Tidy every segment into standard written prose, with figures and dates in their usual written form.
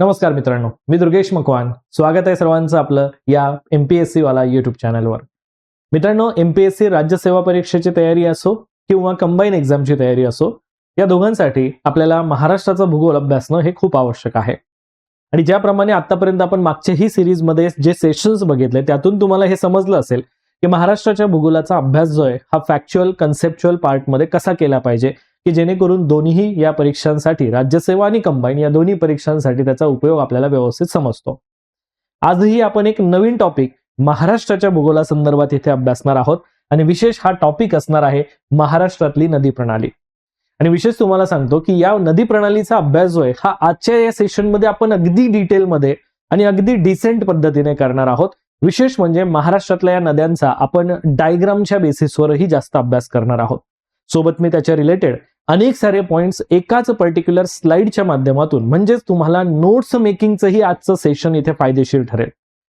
नमस्कार मित्रांनो, मी दुर्गेश मकवान. स्वागत आहे सर्वांचं आपलं या MPSC वाला युट्यूब चॅनलवर. मित्रांनो, MPSC राज्य सेवा परीक्षेची तयारी असो किंवा कंबाईन एक्झामची तयारी असो, या दोघांसाठी आपल्याला महाराष्ट्राचा भूगोल अभ्यासणं हे खूप आवश्यक आहे. आणि ज्याप्रमाणे आतापर्यंत आपण मागच्याही सिरीजमध्ये जे सेशन्स बघितले त्यातून तुम्हाला हे समजलं असेल की महाराष्ट्राच्या भूगोलाचा अभ्यास जो आहे हा फॅक्च्युअल कन्सेप्च्युअल पार्टमध्ये कसा केला पाहिजे की जेणेकरून दोन्ही या परीक्षांसाठी राज्यसेवा आणि कंबाईन या दोन्ही परीक्षांसाठी त्याचा उपयोग आपल्याला व्यवस्थित समजतो. आजही आपण एक नवीन टॉपिक महाराष्ट्राच्या भूगोलासंदर्भात इथे अभ्यासणार आहोत आणि विशेष हा टॉपिक असणार आहे महाराष्ट्रातली नदी प्रणाली. आणि विशेष तुम्हाला सांगतो की या नदी प्रणालीचा अभ्यास जो आहे हा आजच्या या सेशनमध्ये आपण अगदी डिटेलमध्ये आणि अगदी डिसेंट पद्धतीने करणार आहोत. विशेष म्हणजे महाराष्ट्रातल्या या नद्यांचा आपण डायग्रामच्या बेसिसवरही जास्त अभ्यास करणार आहोत. सोबत मी त्याच्या रिलेटेड अनेक सारे पॉइंट्स एकाच पर्टिक्युलर स्लाइडच्या माध्यमातून म्हणजेच तुम्हाला नोट्स मेकिंगचंही आजचं सेशन इथे फायदेशीर ठरेल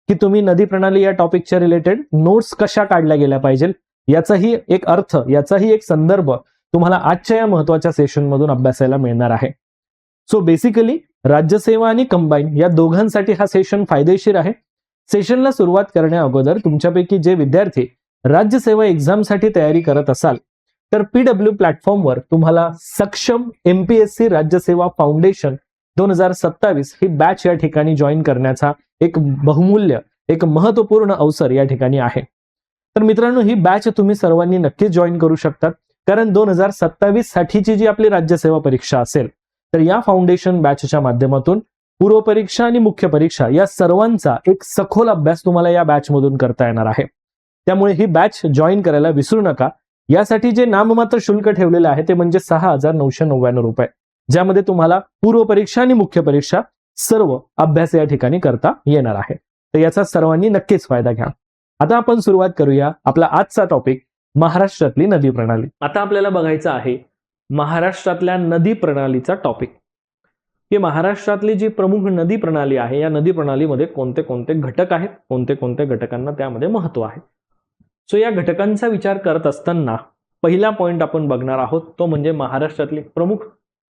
की तुम्ही नदी प्रणाली या टॉपिकच्या रिलेटेड नोट्स कशा काढल्या गेल्या पाहिजे याचाही एक अर्थ, याचाही एक संदर्भ तुम्हाला आजच्या या महत्वाच्या सेशन मधून अभ्यासायला मिळणार आहे. सो बेसिकली राज्यसेवा आणि कंबाईन या दोघांसाठी हा सेशन फायदेशीर आहे. सेशनला सुरुवात करण्या अगोदर तुमच्यापैकी जे विद्यार्थी राज्यसेवा एक्झामसाठी तयारी करत असाल तर PW प्लॅटफॉर्मवर तुम्हाला सक्षम MPSC राज्यसेवा फाउंडेशन 2027 ही बॅच या ठिकाणी जॉईन करण्याचा एक बहुमूल्य, एक महत्वपूर्ण अवसर या ठिकाणी आहे. तर मित्रांनो, ही बॅच तुम्ही सर्वांनी नक्कीच जॉईन करू शकतात कारण 2027 साठीची जी आपली राज्यसेवा परीक्षा असेल तर या फाउंडेशन बॅचच्या माध्यमातून पूर्व परीक्षा आणि मुख्य परीक्षा या सर्वांचा एक सखोल अभ्यास तुम्हाला या बॅच मधून करता येणार आहे. त्यामुळे ही बॅच जॉईन करायला विसरू नका. यासाठी जे नाममात्र शुल्क ठेवलेले आहे ते म्हणजे 6,999 रुपये, ज्यामध्ये तुम्हाला पूर्व परीक्षा आणि मुख्य परीक्षा सर्व अभ्यास या ठिकाणी करता येणार आहे. तर याचा सर्वांनी नक्कीच फायदा घ्या. आता आपण सुरुवात करूया आपला आजचा टॉपिक महाराष्ट्रातली नदी प्रणाली. आता आपल्याला बघायचं आहे महाराष्ट्रातल्या नदी प्रणालीचा टॉपिक की महाराष्ट्रातली जी प्रमुख नदी प्रणाली आहे या नदी प्रणालीमध्ये कोणते कोणते घटक आहेत, कोणते कोणते घटकांना त्यामध्ये महत्व आहे. सो या घटकांचा विचार करत असताना पहिला पॉइंट आपण बघणार आहोत तो म्हणजे महाराष्ट्रातली प्रमुख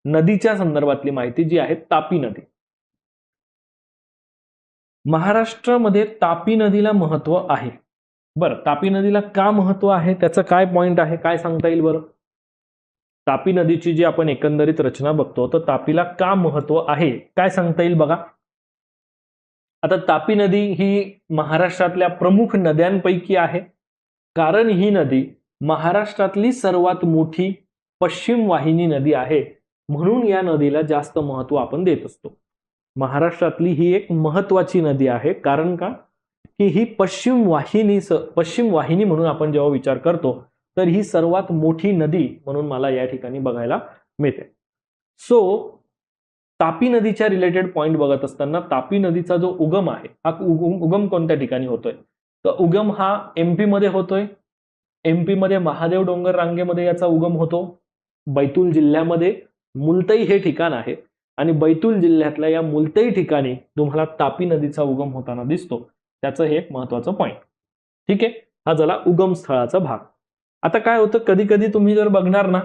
नदीच्या संदर्भातली माहिती जी आहे तापी नदी. महाराष्ट्रामध्ये तापी नदीला महत्व आहे. बरं, तापी नदीला का महत्व आहे, त्याचं काय पॉइंट आहे, काय सांगता येईल बरं? तापी नदीची जी आपण एकंदरीत रचना बघतो तर तापीला का महत्व आहे काय सांगता येईल बघा. आता तापी नदी ही महाराष्ट्रातल्या प्रमुख नद्यांपैकी आहे कारण ही नदी महाराष्ट्रातली सर्वात मोठी पश्चिम वाहिनी नदी आहे, म्हणून या नदीला जास्त महत्व आपण देत असतो. महाराष्ट्रातली ही एक महत्वाची नदी आहे कारण का की ही पश्चिम वाहिनी म्हणून आपण जेव्हा विचार करतो तर ही सर्वात मोठी नदी म्हणून मला या ठिकाणी बघायला मिळते. सो तापी नदीच्या रिलेटेड पॉइंट बघत असताना तापी नदीचा जो उगम आहे हा उगम कोणत्या ठिकाणी होतोय तर उगम हा MP मध्ये होतोय. MP मध्ये महादेव डोंगर रांगेमध्ये याचा उगम होतो. बैतूल जिल्ह्यामध्ये मुलताई हे ठिकाण आहे आणि बैतूल जिल्ह्यातल्या या मुलताई ठिकाणी तुम्हाला तापी नदीचा उगम होताना दिसतो. त्याचं हे एक महत्वाचं पॉइंट. ठीक आहे, हा झाला उगम स्थळाचा भाग. आता काय होतं, कधी कधी तुम्ही जर बघणार ना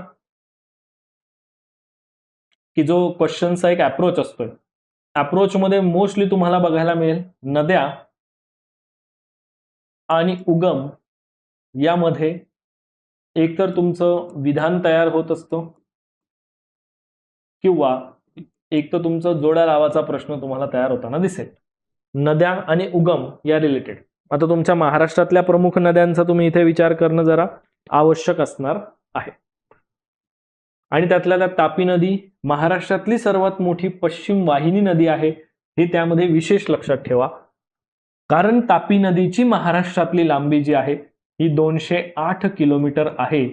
की जो क्वेश्चनचा एक अप्रोच असतोय, अप्रोच मध्ये मोस्टली तुम्हाला बघायला मिळेल नद्या आणि उगम यामध्ये एकतर तुमचं विधान तयार होत असतं किंवा एक तर तुमचं जोड्या लावाचा प्रश्न तुम्हाला तयार होताना दिसेल. नद्या आणि उगम या रिलेटेड आता तुमच्या महाराष्ट्रातल्या प्रमुख नद्यांचा तुम्ही इथे विचार करणं जरा आवश्यक असणार आहे. आणि त्यातल्या त्यात तापी नदी महाराष्ट्रातली सर्वात मोठी पश्चिम वाहिनी नदी आहे हे त्यामध्ये विशेष लक्षात ठेवा कारण तापी नदीची महाराष्ट्रातली लांबी जी आहे ही 208 किलोमीटर आहे.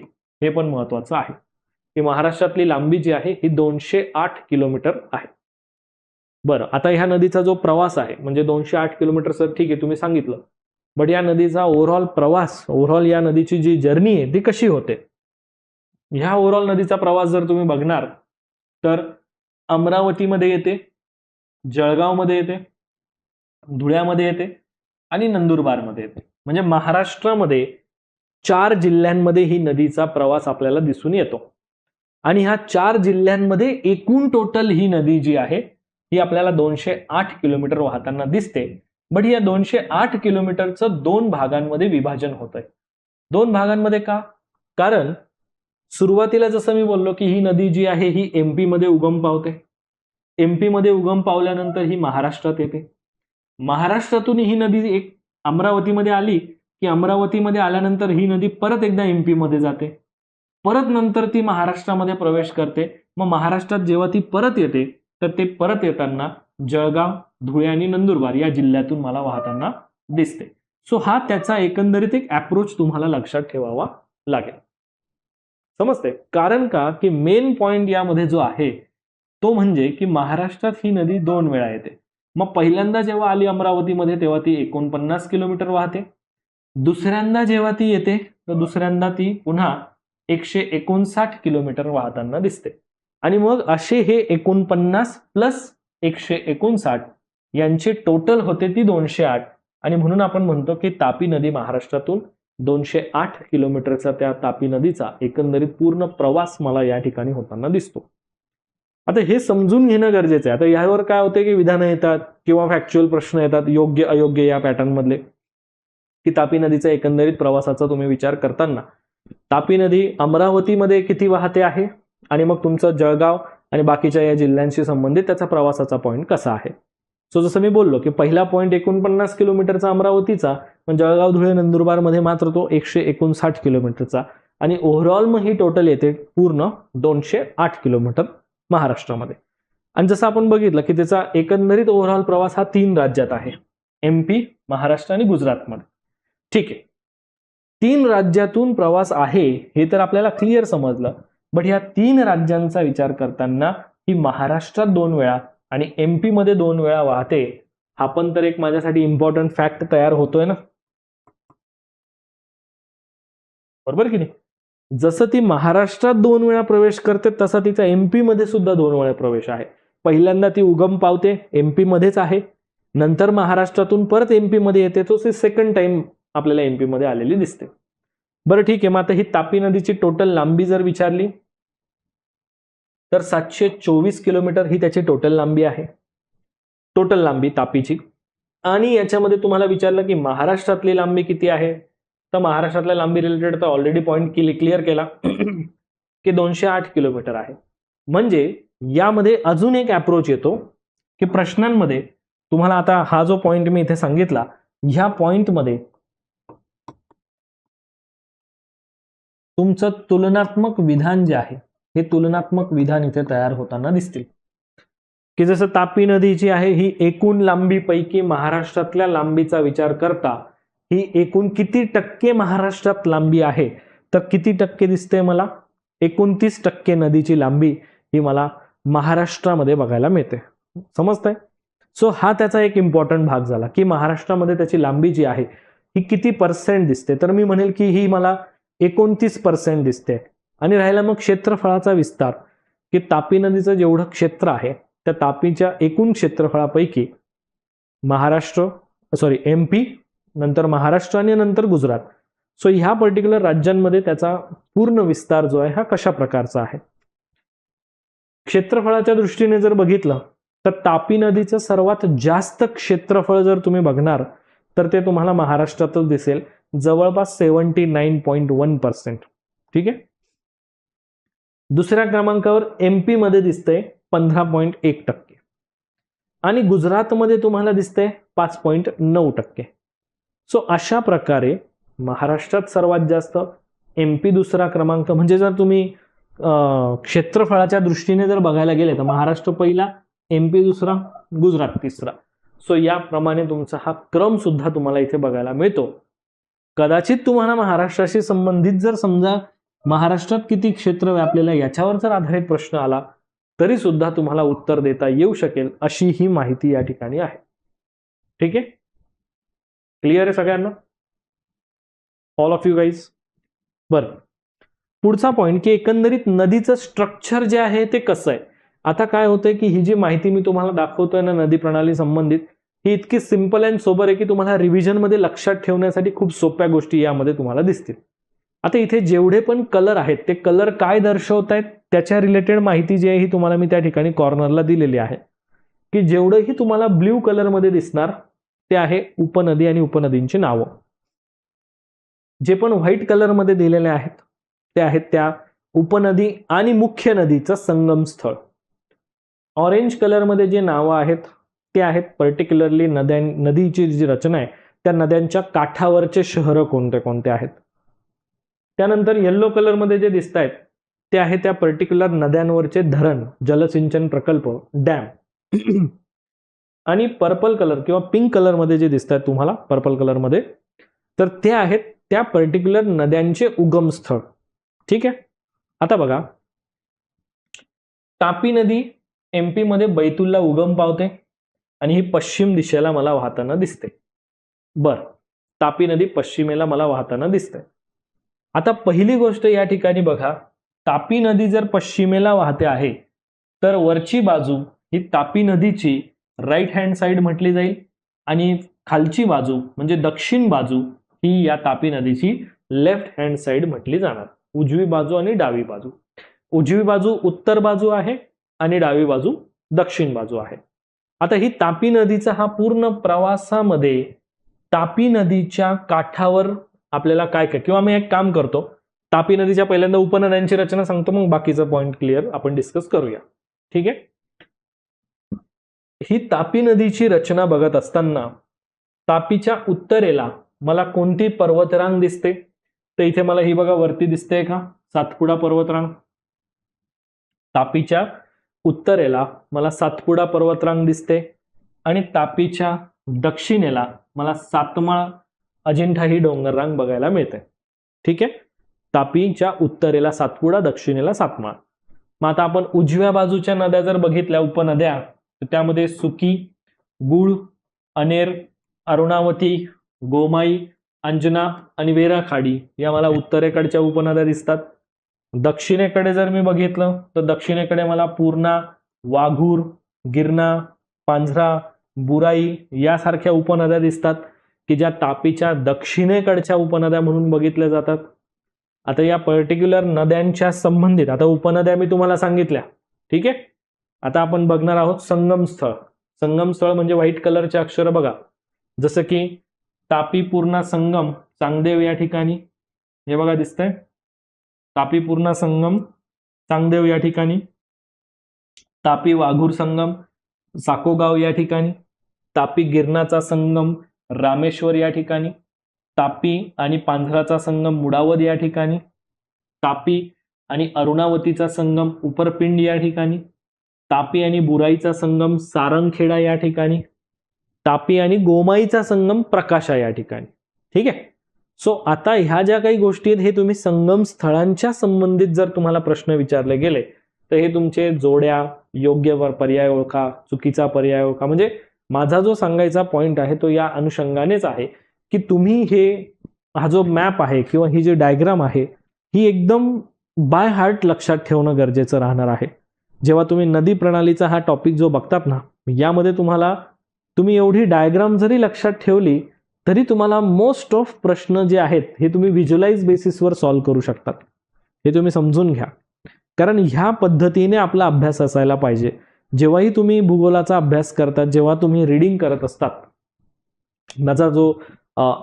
हे पण महत्वाचं आहे की महाराष्ट्रातली लांबी जी आहे ही 208 किलोमीटर आहे. बरं, आता ह्या नदीचा जो प्रवास आहे म्हणजे 208 किलोमीटर सर ठीक आहे तुम्ही सांगितलं, बट या नदीचा ओव्हरऑल प्रवास, ओव्हरऑल या नदीची जी जर्नी आहे ती कशी होते. ह्या ओव्हरऑल नदीचा प्रवास जर तुम्ही बघणार तर अमरावतीमध्ये येते, जळगावमध्ये येते, धुळ्यामध्ये येते आणि नंदुरबारमध्ये येते. म्हणजे महाराष्ट्रामध्ये 4 जिल्ह्यांमध्ये ही नदीचा प्रवास आपल्याला दिसून येतो. आणि ह्या 4 जिल्ह्यांमध्ये एकूण टोटल ही नदी जी आहे ही आपल्याला 208 किलोमीटर वाहताना दिसते. बट या 208 किलोमीटरचं 2 भागांमध्ये विभाजन होत आहे. 2 भागांमध्ये का? कारण सुरुवातीला जसं मी बोललो की ही नदी जी आहे ही एमपी मध्ये उगम पावते. एमपी मध्ये उगम पावल्यानंतर ही महाराष्ट्रात येते. महाराष्ट्रातून ही नदी एक अमरावतीमध्ये आली की अमरावतीमध्ये आल्यानंतर ही नदी परत एकदा एमपी मध्ये जाते. परत नंतर ती महाराष्ट्रामध्ये प्रवेश करते. मग महाराष्ट्रात जेव्हा ती परत येते तर ते परत येताना जळगाव, धुळे आणि नंदुरबार या जिल्ह्यातून मला वाहताना दिसते. सो हा त्याचा एकंदरीत एक अप्रोच तुम्हाला लक्षात ठेवावा लागेल. समजते? कारण का की मेन पॉइंट यामध्ये जो आहे तो म्हणजे की महाराष्ट्रात ही नदी 2 वेळा येते. मग पहिल्यांदा जेव्हा आली अमरावतीमध्ये तेव्हा ती 49 किलोमीटर वाहते. दुसऱ्यांदा जेव्हा ती येते तर दुसऱ्यांदा ती पुन्हा 159 किलोमीटर वाहताना दिसते. आणि मग असे हे 49 प्लस 159 यांची टोटल होते ती 208. आणि म्हणून आपण म्हणतो की तापी नदी महाराष्ट्रातून 208 किलोमीटरचा त्या तापी नदीचा एकंदरीत पूर्ण प्रवास मला या ठिकाणी होताना दिसतो. आता हे समजून घेणं गरजेचं आहे. आता यावर काय होते की विधानं येतात किंवा फॅक्च्युअल प्रश्न येतात योग्य अयोग्य या पॅटर्न मधले, की तापी नदीचा एकंदरीत प्रवासाचा तुम्ही विचार करताना तापी नदी अमरावतीमध्ये किती वाहते आहे आणि मग तुमचं जळगाव आणि बाकीच्या या जिल्ह्यांशी संबंधित त्याचा प्रवासाचा पॉईंट कसा आहे. सो जसं मी बोललो की पहिला पॉईंट 49 किलोमीटरचा अमरावतीचा, पण जळगाव, धुळे, नंदुरबार मध्ये मात्र तो 159 किलोमीटरचा. आणि ओव्हरऑल मग ही टोटल येते पूर्ण 208 किलोमीटर महाराष्ट्रामध्ये. आणि जसं आपण बघितलं की त्याचा एकंदरीत ओव्हरऑल प्रवास हा 3 राज्यात आहे, एमपी, महाराष्ट्र आणि गुजरातमध्ये. ठीक आहे, 3 राज्यातून प्रवास आहे हे तर आपल्याला क्लिअर समजलं. बट ह्या 3 राज्यांचा विचार करताना ही महाराष्ट्रात 2 वेळा आणि एमपी मध्ये 2 वेळा वाहते, हा पण तर एक माझ्यासाठी इम्पॉर्टंट फॅक्ट तयार होतोय ना, बरोबर की नाही? जसं ती महाराष्ट्रात 2 वेळा प्रवेश करते तसा तिचा एमपी मध्ये सुद्धा 2 वेळा प्रवेश आहे. पहिल्यांदा ती उगम पावते एमपी मध्येच आहे, नंतर महाराष्ट्रातून परत एमपी मध्ये येते, तो सेकंड टाइम आपल्याला एमपी मध्ये आलेली दिसते. बरं ठीक आहे, मग आता ही तापी नदीची टोटल लांबी जर विचारली तर 724 किलोमीटर ही त्याची टोटल लांबी आहे, टोटल लांबी तापीची. आणि याच्यामध्ये तुम्हाला विचारलं की महाराष्ट्रातली लांबी किती आहे, तर महाराष्ट्रातल्या लांबी रिलेटेड तर ऑलरेडी पॉईंट क्लिअर केला की 208 किलोमीटर आहे. म्हणजे यामध्ये अजून एक अप्रोच येतो की प्रश्नांमध्ये तुम्हाला आता हा जो पॉइंट मी इथे सांगितला, ह्या पॉइंटमध्ये तुमचं तुलनात्मक विधान जे आहे हे तुलनात्मक विधान इथे तयार होताना दिसतील. की जसं तापी नदीची आहे ही एकूण लांबीपैकी महाराष्ट्रातल्या लांबीचा विचार करता ही एकूण किती टक्के महाराष्ट्रात लांबी आहे, तर किती टक्के दिसते मला, 29% नदीची लांबी ही मला महाराष्ट्रामध्ये बघायला मिळते. समजतंय? सो हा त्याचा एक इम्पॉर्टंट भाग झाला की महाराष्ट्रामध्ये त्याची लांबी जी आहे ही किती पर्सेंट दिसते, तर मी म्हणेल की ही मला 29% दिसते. आणि राहिला मग क्षेत्रफळाचा विस्तार, की तापी नदीचं जेवढं क्षेत्र आहे त्या तापीच्या एकूण क्षेत्रफळापैकी एमपी, नंतर महाराष्ट्र आणि नंतर गुजरात, सो ह्या पर्टिक्युलर राज्यांमध्ये त्याचा पूर्ण विस्तार जो आहे हा कशा प्रकारचा आहे. क्षेत्रफळाच्या दृष्टीने जर बघितलं तर तापी नदीचं सर्वात जास्त क्षेत्रफळ जर तुम्ही बघणार तर ते तुम्हाला महाराष्ट्रातच दिसेल, जवळपास 79.1%. ठीक आहे. दुसऱ्या क्रमांकावर एमपी मध्ये दिसतंय 15.1% आणि गुजरातमध्ये तुम्हाला दिसतंय 5.9%. सो अशा प्रकारे महाराष्ट्रात सर्वात जास्त, एमपी दुसरा क्रमांक. म्हणजे जर तुम्ही क्षेत्रफळाच्या दृष्टीने जर बघायला गेले तर महाराष्ट्र पहिला, एमपी दुसरा, गुजरात तिसरा. सो याप्रमाणे तुमचा हा क्रम सुद्धा तुम्हाला इथे बघायला मिळतो. कदाचित तुम्हाला महाराष्ट्राशी संबंधित जर समजा महाराष्ट्रात किती क्षेत्र व्यापलेलं आहे याच्यावर जर आधारित प्रश्न आला तरी सुद्धा तुम्हाला उत्तर देता येऊ शकेल अशी ही माहिती या ठिकाणी आहे. ठीक आहे, क्लिअर आहे सगळ्यांना, ऑल ऑफ यू गाईज? बरं, पुढचा पॉइंट की एकंदरीत नदीचं स्ट्रक्चर जे आहे ते कसं आहे. आता काय होतंय की ही जी माहिती मी तुम्हाला दाखवतोय ना नदी प्रणाली संबंधित, ही इतकी सिंपल अँड सोबर आहे की तुम्हाला रिव्हिजन मध्ये लक्षात ठेवण्यासाठी खूप सोप्या गोष्टी यामध्ये तुम्हाला दिसतील. आता इथे जेवढे पण कलर आहेत ते कलर काय दर्शवत आहेत त्याच्या रिलेटेड माहिती जी आहे ही तुम्हाला मी त्या ठिकाणी कॉर्नरला दिलेली आहे. की जेवढंही तुम्हाला ब्ल्यू कलरमध्ये दिसणार ते आहे उपनदी आणि उपनदींची नावं. जे पण व्हाईट कलरमध्ये दिलेले आहेत ते आहेत त्या उपनदी आणि मुख्य नदीचं संगम स्थळ. ऑरेंज कलरमध्ये जे नावं आहेत ते आहेत पर्टिक्युलरली नदीची जी रचना आहे त्या नद्यांच्या काठावरचे शहरं कोणते कोणते आहेत. त्यानंतर येल्लो कलरमध्ये जे दिसत आहेत ते आहे त्या पर्टिक्युलर नद्यांवरचे धरण, जलसिंचन प्रकल्प, डॅम. आणि पर्पल कलर किंवा पिंक कलरमध्ये जे दिसत आहेत तुम्हाला पर्पल कलरमध्ये, तर ते आहेत त्या पर्टिक्युलर नद्यांचे उगमस्थळ. ठीक आहे. आता बघा, तापी नदी एमपी मध्ये बैतूलला उगम पावते आणि ही पश्चिम दिशेला मला वाहताना दिसते. बर, तापी नदी पश्चिमेला मला वाहताना दिसते. आता पहिली गोष्ट या ठिकाणी बघा, तापी नदी जर पश्चिमेला वाहते आहे तर वरची बाजू ही तापी नदीची राईट हँड साइड म्हटली जाईल आणि खालची बाजू म्हणजे दक्षिण बाजू ही या तापी नदीची लेफ्ट हँड साइड म्हटली जाणार. उजवी बाजू आणि डावी बाजू. उजवी बाजू उत्तर बाजू आहे आणि डावी बाजू दक्षिण बाजू आहे. आता ही तापी नदीचा हा पूर्ण प्रवासामध्ये तापी नदीच्या काठावर आपल्याला काय काय, किंवा मी एक काम करतो, तापी नदीच्या पहिल्यांदा उपनद्यांची रचना सांगतो, मग बाकीचं पॉइंट क्लिअर आपण डिस्कस करूया. ठीक आहे. ही तापी नदीची रचना बघत असताना तापीच्या उत्तरेला मला कोणती पर्वतरांग दिसते, तर इथे मला ही बघा वरती दिसते का, सातपुडा पर्वतरांग. तापीच्या उत्तरेला मला सातपुडा पर्वतरांग दिसते आणि तापीच्या दक्षिणेला मला सातमाळ अजिंठा ही डोंगररांग बघायला मिळते. ठीक आहे. तापीच्या उत्तरेला सातपुडा, दक्षिणेला सातमाळ. मग आता आपण उजव्या बाजूच्या नद्या जर बघितल्या उपनद्या, तर त्यामध्ये सुकी, गुळ, अनेर, अरुणावती, गोमाई, अंजना आणि वेराखाडी या मला उत्तरेकडच्या उपनद्या दिसतात. दक्षिणेकडे जर मी बघितलं तर दक्षिणेकडे मला पूर्णा, वाघूर, गिरणा, पांझरा, बुराई यासारख्या उपनद्या दिसतात की ज्या तापीच्या दक्षिणेकडच्या उपनद्या म्हणून बघितल्या जातात. आता या पर्टिक्युलर नद्यांच्या संबंधित आता उपनद्या मी तुम्हाला सांगितल्या. ठीक आहे. आता आपण बघणार आहोत संगमस्थळ. संगमस्थळ म्हणजे व्हाईट कलरचे अक्षर बघा, जसं की तापी पूर्णा संगम चांगदेव या ठिकाणी, हे बघा दिसतंय तापी पूर्णा संगम चांगदेव या ठिकाणी. तापी वाघूर संगम साकोगाव या ठिकाणी. तापी गिरणाचा संगम रामेश्वर या ठिकाणी. तापी आणि पांझराचा संगम मुडावद या ठिकाणी. तापी आणि अरुणावतीचा संगम उपरपिंड या ठिकाणी. तापी आणि बुराईचा संगम सारंगखेडा या ठिकाणी. तापी आणि गोमाईचा संगम प्रकाशा या ठिकाणी. ठीक आहे. सो आता ह्या ज्या काही गोष्टी आहेत हे तुम्ही संगम स्थळांच्या संबंधित जर तुम्हाला प्रश्न विचारले गेले तर हे तुमचे जोड्या, योग्य पर्याय ओळखा, चुकीचा पर्याय ओळखा. म्हणजे माझा जो सांगायचा पॉइंट आहे तो या अनुषंगानेच आहे की तुम्ही हा जो मॅप आहे किंवा ही जी डायग्राम आहे ही एकदम बाय हार्ट लक्षात ठेवणं गरजेचं राहणार आहे. जेव्हा तुम्ही नदी प्रणालीचा हा टॉपिक जो बघतात ना, यामध्ये तुम्ही एवढी डायग्राम जरी लक्षात ठेवली तरी तुम्हाला मोस्ट ऑफ प्रश्न जे आहेत हे तुम्ही व्हिज्युअलाइज बेसिसवर सॉल्व्ह करू शकतात. हे तुम्ही समजून घ्या, कारण ह्या पद्धतीने आपला अभ्यास असायला पाहिजे. जेव्हाही तुम्ही भूगोलाचा अभ्यास करतात, जेव्हा तुम्ही रीडिंग करत असतात, माझा जो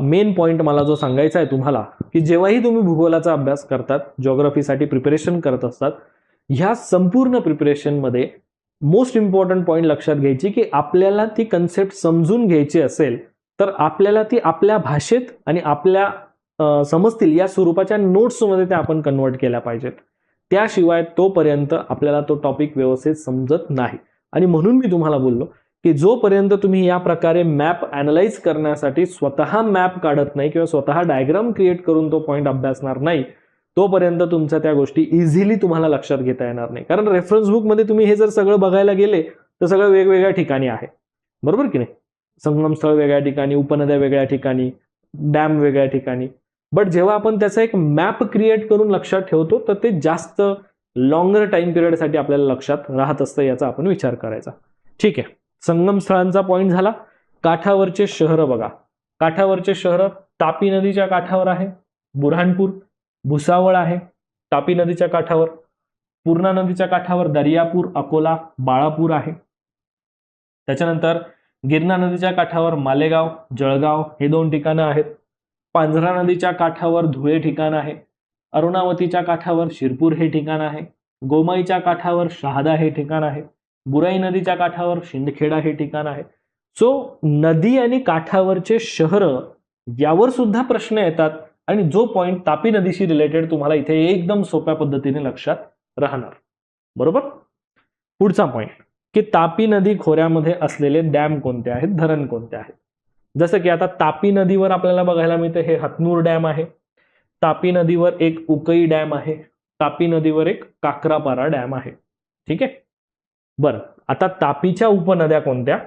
मेन पॉइंट मला जो सांगायचा आहे तुम्हाला की जेव्हाही तुम्ही भूगोलाचा अभ्यास करतात, जिओग्राफीसाठी प्रिपरेशन करत असतात, ह्या संपूर्ण प्रिपरेशनमध्ये मोस्ट इम्पॉर्टंट पॉइंट लक्षात घ्यायची की आपल्याला ती कन्सेप्ट समजून घ्यायची असेल तर आपल्याला ती आपल्या भाषेत आणि आपल्या समजतील या स्वरूपाच्या नोट्समध्ये त्या आपण कन्वर्ट केल्या पाहिजेत. त्याशिवाय तोपर्यंत आपल्याला तो टॉपिक व्यवस्थित समजत नाही. आणि म्हणून मी तुम्हाला बोललो की जोपर्यंत तुम्ही या प्रकारे मॅप अॅनलाइज करण्यासाठी स्वतः मॅप काढत नाही किंवा स्वतः डायग्राम क्रिएट करून तो पॉइंट अभ्यासणार नाही, तोपर्यंत तुमच्या त्या गोष्टी इझिली तुम्हाला लक्षात घेता येणार नाही. कारण रेफरन्स बुकमध्ये तुम्ही हे जर सगळं बघायला गेले तर सगळं वेगवेगळ्या ठिकाणी आहे, बरोबर की नाही. संगमस्थळ वेगळ्या ठिकाणी, उपनद्या वेगळ्या ठिकाणी, डॅम वेगळ्या ठिकाणी. बट जेव्हा आपण त्याचा एक मॅप क्रिएट करून लक्षात ठेवतो तर ते जास्त लॉंगर टाइम पिरियडसाठी आपल्याला लक्षात राहत असतं, याचा आपण विचार करायचा. ठीक आहे. संगमस्थळांचा पॉइंट झाला. काठावरचे शहर बघा. काठावरचे शहर तापी नदीच्या काठावर आहे बुऱ्हाणपूर, भुसावळ आहे तापी नदीच्या काठावर. पूर्णा नदीच्या काठावर दर्यापूर, अकोला, बाळापूर आहे. त्याच्यानंतर गिरणा नदीच्या काठावर मालेगाव, जळगाव हे 2 ठिकाणं आहेत. पांझरा नदीच्या काठावर धुळे ठिकाण आहे. अरुणावतीच्या काठावर शिरपूर हे ठिकाण आहे. गोमाईच्या काठावर शहादा हे ठिकाण आहे. बुराई नदीच्या काठावर शिंदखेडा हे ठिकाण आहे. सो नदी आणि काठावरचे शहर यावर सुद्धा प्रश्न येतात आणि जो पॉइंट तापी नदीशी रिलेटेड तुम्हाला इथे एकदम सोप्या पद्धतीने लक्षात राहणार. बरोबर. पुढचा पॉइंट की तापी नदी खोऱ्यामध्ये असलेले डॅम कोणते आहेत, धरण कोणते आहेत. जसं की आता तापी नदीवर आपल्याला बघायला मिळतं हे हतनूर डॅम आहे. तापी नदीवर एक उकई डॅम आहे. तापी नदीवर एक काकरापारा डॅम आहे. ठीक आहे. बरं, आता तापीच्या उपनद्या कोणत्या.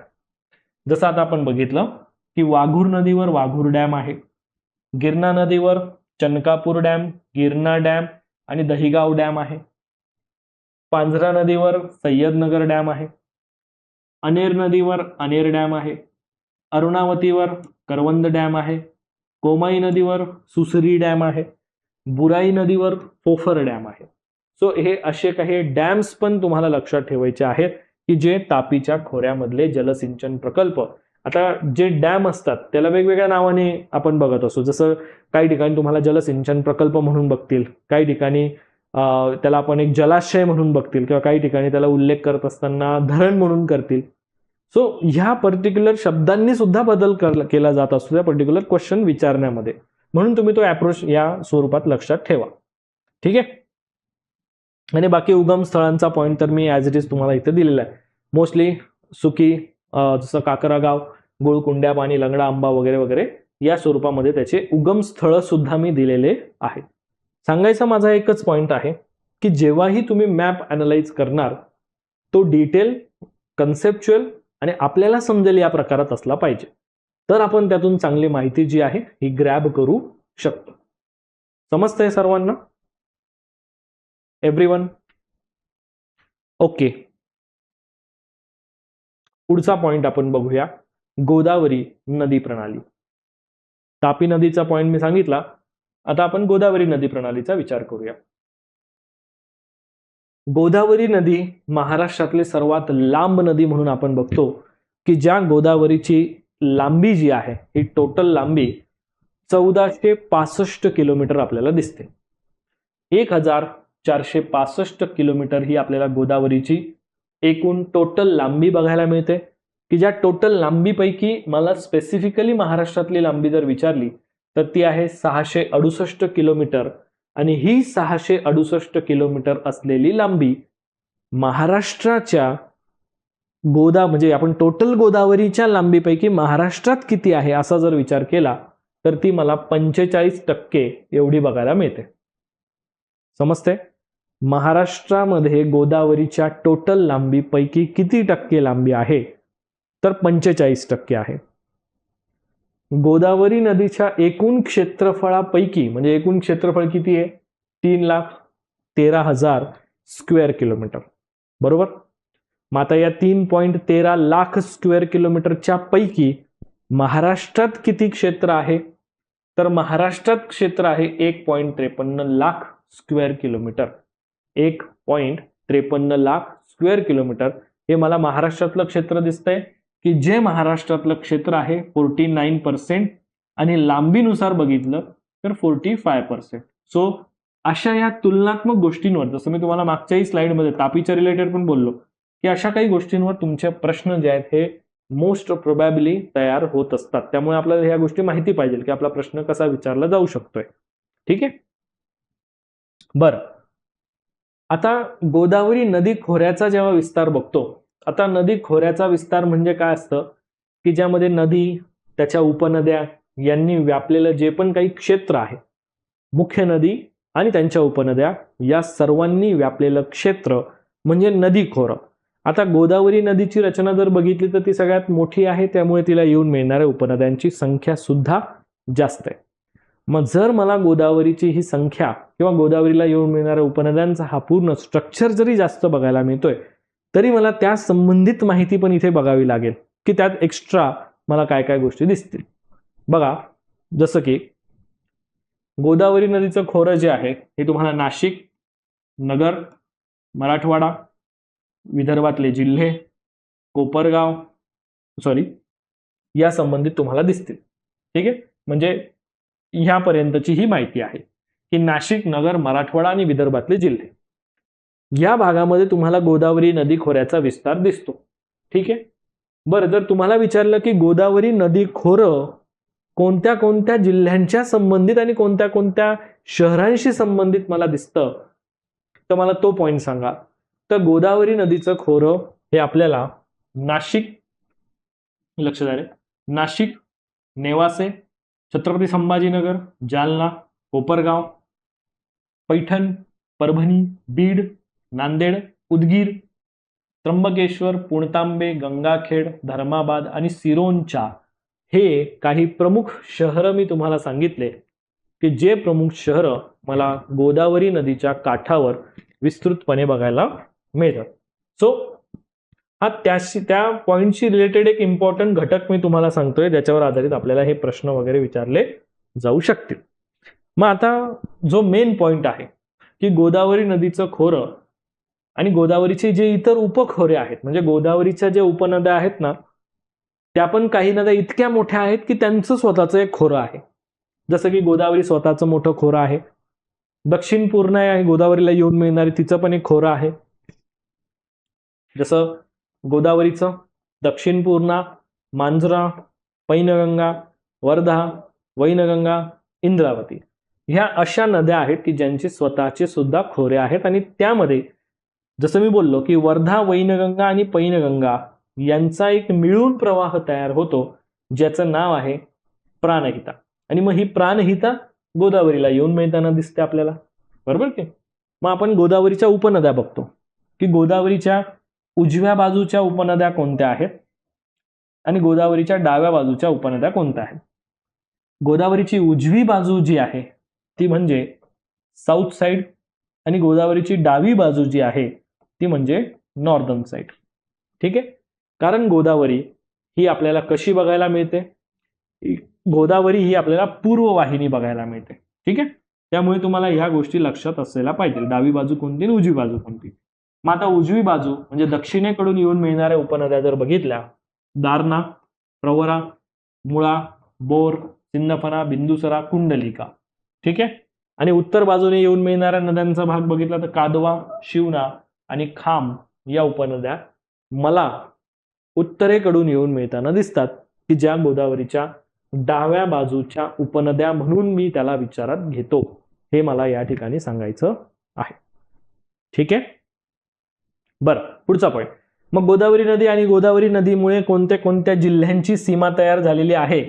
जसं आता आपण बघितलं की वाघूर नदीवर वाघूर डॅम आहे. गिरणा नदीवर चनकापूर डॅम, गिरणा डॅम आणि दहिगाव डॅम आहे. पांझरा नदीवर सय्यदनगर डॅम आहे. अनेर नदीवर अनेर डॅम आहे. अरुणावतीवर करवंद डॅम आहे. गोमाई नदीवर सुसरी डॅम आहे. बुराई नदीवर फोफर डॅम आहे. सो हे असे काही डॅम्स पण तुम्हाला लक्षात ठेवायचे आहेत की जे तापीच्या खोऱ्यामधले जलसिंचन प्रकल्प. आता जे डॅम असतात त्याला वेगवेगळ्या नावाने आपण बघत असतो. जसं काही ठिकाणी तुम्हाला जलसिंचन प्रकल्प म्हणून बघतील, काही ठिकाणी त्याला आपण एक जलाशय म्हणून बघतील, किंवा काही ठिकाणी त्याला उल्लेख करत असताना धरण म्हणून करतील. सो ह्या पर्टिक्युलर शब्दांनी सुद्धा बदल केला जात असतो त्या पर्टिक्युलर क्वेश्चन विचारण्यामध्ये. म्हणून तुम्ही तो अप्रोच या स्वरूपात लक्षात ठेवा. ठीक आहे. आणि बाकी उगम स्थळांचा पॉईंट तर मी ॲज इट इज तुम्हाला इथे दिलेला आहे. मोस्टली सुकी, जसं काकरागाव, गुळकुंड्या, पाणी, लंगडा, आंबा वगैरे वगैरे या स्वरूपामध्ये त्याचे उगम स्थळ सुद्धा मी दिलेले आहेत. सांगायचा माझा एकच पॉईंट आहे की जेव्हाही तुम्ही मॅप अनालाइज करणार तो डिटेल, कन्सेप्च्युअल आणि आपल्याला समजेल या प्रकारात असला पाहिजे. तर आपण त्यातून चांगली माहिती जी आहे ही ग्रॅब करू शकतो. समजतंय सर्वांना? एव्हरीवन? ओके. पुढचा पॉइंट आपण बघूया, गोदावरी नदी प्रणाली. तापी नदीचा पॉइंट मी सांगितला. आता आपण गोदावरी नदी प्रणालीचा विचार करूया. गोदावरी नदी महाराष्ट्रातली सर्वात लांब नदी म्हणून आपण बघतो की ज्या गोदावरीची लांबी जी आहे ही टोटल लांबी 1465 किलोमीटर आपल्याला दिसते. 1465 किलोमीटर ही आपल्याला गोदावरीची एकूण टोटल लांबी बघायला मिळते. की ज्या टोटल लांबीपैकी मला स्पेसिफिकली महाराष्ट्रातली लांबी जर विचारली तर ती आहे 668 किलोमीटर. आणि ही 668 किलोमीटर असलेली लांबी महाराष्ट्राच्या म्हणजे आपण टोटल गोदावरीच्या लांबीपैकी महाराष्ट्रात किती आहे असा जर विचार केला तर ती मला 45% एवढी बघायला मिळते. समजते? महाराष्ट्रामध्ये गोदावरीच्या टोटल लांबीपैकी किती टक्के लांबी आहे तर 45% आहे. गोदावरी नदीच्या एकूण क्षेत्रफळापैकी, म्हणजे एकूण क्षेत्रफळ किती आहे, 3,13,000 स्क्वेअर किलोमीटर. बरोबर. मग आता या 3.13 लाख स्क्वेअर किलोमीटरच्या पैकी महाराष्ट्रात किती क्षेत्र आहे तर महाराष्ट्रात क्षेत्र आहे 1.53 lakh square kilometre. 1.53 lakh square kilometre हे मला महाराष्ट्रातलं क्षेत्र दिसतंय की जे महाराष्ट्रातलं क्षेत्र आहे 49% आणि लांबीनुसार बघितलं तर 45%. सो अशा या तुलनात्मक गोष्टींवर, जसं मी तुम्हाला मागच्याही स्लाइडमध्ये तापीच्या रिलेटेड पण बोललो की अशा काही गोष्टींवर तुमचे प्रश्न जे आहेत हे मोस्ट प्रोबॅबली तयार होत असतात. त्यामुळे आपल्याला ह्या गोष्टी माहिती पाहिजे की आपला प्रश्न कसा विचारला जाऊ शकतोय. ठीक आहे. बरं, आता गोदावरी नदी खोऱ्याचा जेव्हा विस्तार बघतो, आता नदी खोऱ्याचा विस्तार म्हणजे काय असतं की ज्यामध्ये नदी, त्याच्या उपनद्या यांनी व्यापलेलं जे पण काही क्षेत्र आहे, मुख्य नदी आणि त्यांच्या उपनद्या या सर्वांनी व्यापलेलं क्षेत्र म्हणजे नदी खोरं. आता गोदावरी नदीची रचना जर बघितली तर ती सगळ्यात मोठी आहे, त्यामुळे तिला येऊन मिळणाऱ्या उपनद्यांची संख्या सुद्धा जास्त आहे. मग जर मला गोदावरीची ही संख्या किंवा गोदावरीला येऊन मिळणाऱ्या उपनद्यांचा हा पूर्ण स्ट्रक्चर जरी जास्त बघायला मिळतोय तरी मला त्या संबंधित माहिती पण इथे बघावी लागेल की त्यात एक्स्ट्रा मला काय काय गोष्टी दिसतील. बघा, जसं की गोदावरी नदीचं खोरं जे आहे हे तुम्हाला नाशिक, नगर, मराठवाडा, विदर्भातले जिल्हे, कोपरगाव, सॉरी या संबंधित तुम्हाला दिसतील. ठीक आहे, म्हणजे ह्यापर्यंतची ही माहिती आहे की नाशिक, नगर, मराठवाडा आणि विदर्भातले जिल्हे या भागामध्ये तुम्हाला गोदावरी नदी खोऱ्याचा विस्तार दिसतो. ठीक आहे. बरं, जर तुम्हाला विचारलं की गोदावरी नदी खोरं कोणत्या कोणत्या जिल्ह्यांच्या संबंधित आणि कोणत्या कोणत्या शहरांशी संबंधित मला दिसतं, तर मला तो पॉइंट सांगा. तर गोदावरी नदीचं खोरं हे आपल्याला नाशिक, लक्षात आले, नाशिक, नेवासे, छत्रपती संभाजीनगर, जालना, कोपरगाव, पैठण, परभणी, बीड, नांदेड, उदगीर, त्र्यंबकेश्वर, पुणतांबे, गंगाखेड, धर्माबाद आणि सिरोंचा हे काही प्रमुख शहरं मी तुम्हाला सांगितले की जे प्रमुख शहरं मला गोदावरी नदीच्या काठावर विस्तृतपणे बघायला मिळतात. सो हा त्या पॉइंटशी रिलेटेड एक इम्पॉर्टंट घटक मी तुम्हाला सांगतोय, ज्याच्यावर आधारित आपल्याला हे प्रश्न वगैरे विचारले जाऊ शकतील. मग आता जो मेन पॉइंट आहे की गोदावरी नदीचं खोरं आणि गोदावरीचे जे इतर उपखोरे आहेत, म्हणजे गोदावरीच्या जे उपनद्या आहेत ना, त्या पण काही नद्या इतक्या मोठ्या आहेत की त्यांचं स्वतःचं एक खोरं आहे. जसं की गोदावरी स्वतःचं मोठं खोरं आहे. दक्षिण पूर्णा आहे गोदावरीला येऊन मिळणारी, तिचं पण एक खोरं आहे. जसं गोदावरीचं दक्षिण पूर्णा, मांजरा, पैनगंगा, वर्धा, वैनगंगा, इंद्रावती ह्या अशा नद्या आहेत की ज्यांचे स्वतःचे सुद्धा खोरे आहेत. आणि त्यामध्ये जसं मी बोललो की वर्धा, वैनगंगा आणि पैनगंगा यांचा एक मिळून प्रवाह तयार होतो, ज्याचं नाव आहे प्राणहिता. आणि मग ही प्राणहिता गोदावरीला येऊन मिळताना दिसते आपल्याला, बरोबर की. मग आपण गोदावरीच्या उपनद्या बघतो की गोदावरीच्या उजव्या बाजूच्या उपनद्या कोणत्या आहेत आणि गोदावरीच्या डाव्या बाजूच्या उपनद्या कोणत्या आहेत. गोदावरीची उजवी बाजू जी आहे ती म्हणजे साऊथ साईड आणि गोदावरीची डावी बाजू जी आहे ती म्हणजे नॉर्दर्न साईड. ठीक आहे, कारण गोदावरी ही आपल्याला कशी बघायला मिळते, गोदावरी ही आपल्याला पूर्व वाहिनी बघायला मिळते. ठीक आहे, त्यामुळे तुम्हाला ह्या गोष्टी लक्षात असायला पाहिजे, डावी बाजू कोणती आणि उजवी बाजू कोणती. मग आता उजवी बाजू म्हणजे दक्षिणेकडून येऊन मिळणाऱ्या उपनद्या जर बघितल्या, दारणा, प्रवरा, मुळा, बोर, सिंदफणा, बिंदुसरा, कुंडलिका. ठीक आहे, आणि उत्तर बाजूने येऊन मिळणाऱ्या नद्यांचा भाग बघितला तर कादवा, शिवना आणि खाम या उपनद्या मला उत्तरेकडून येऊन मिळताना दिसतात, की ज्या गोदावरीच्या डाव्या बाजूच्या उपनद्या म्हणून मी त्याला विचारात घेतो. हे मला या ठिकाणी सांगायचं आहे. ठीक आहे, बरं, पुढचा पॉईंट. मग गोदावरी नदी आणि गोदावरी नदीमुळे कोणत्या कोणत्या जिल्ह्यांची सीमा तयार झालेली आहे.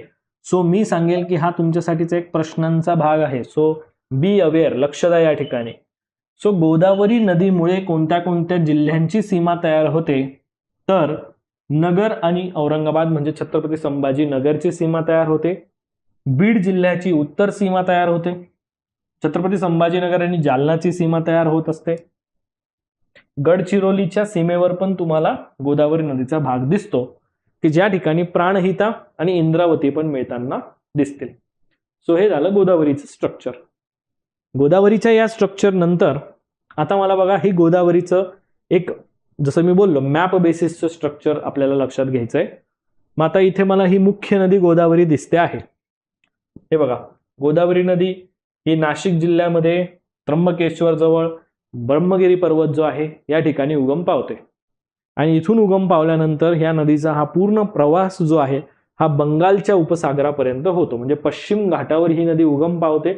सो मी सांगेल की हा तुमच्यासाठीचा एक प्रश्नांचा भाग आहे. सो बी अवेअर, लक्ष द्या या ठिकाणी. सो गोदावरी नदीमुळे कोणत्या कोणत्या जिल्ह्यांची सीमा तयार होते, तर नगर आणि औरंगाबाद म्हणजे छत्रपती संभाजी नगरची सीमा तयार होते. बीड जिल्ह्याची उत्तर सीमा तयार होते. छत्रपती संभाजीनगर आणि जालनाची सीमा तयार होत असते. गडचिरोलीच्या सीमेवर पण तुम्हाला गोदावरी नदीचा भाग दिसतो, की ज्या ठिकाणी प्राणहिता आणि इंद्रावती पण मिळताना दिसतील. सो हे झालं गोदावरीचं स्ट्रक्चर. गोदावरीच्या या स्ट्रक्चर नंतर आता मला बघा, ही गोदावरीचं एक, जसं मी बोललो, मॅप बेसिसचं स्ट्रक्चर आपल्याला लक्षात घ्यायचंय. मग आता इथे मला ही मुख्य नदी गोदावरी दिसते आहे. हे बघा, गोदावरी नदी ही नाशिक जिल्ह्यामध्ये त्र्यंबकेश्वर जवळ ब्रह्मगिरी पर्वत जो आहे या ठिकाणी उगम पावते. आणि इथून उगम पावल्यानंतर ह्या नदीचा हा पूर्ण प्रवास जो आहे हा बंगालच्या उपसागरापर्यंत होतो. म्हणजे पश्चिम घाटावर ही नदी उगम पावते,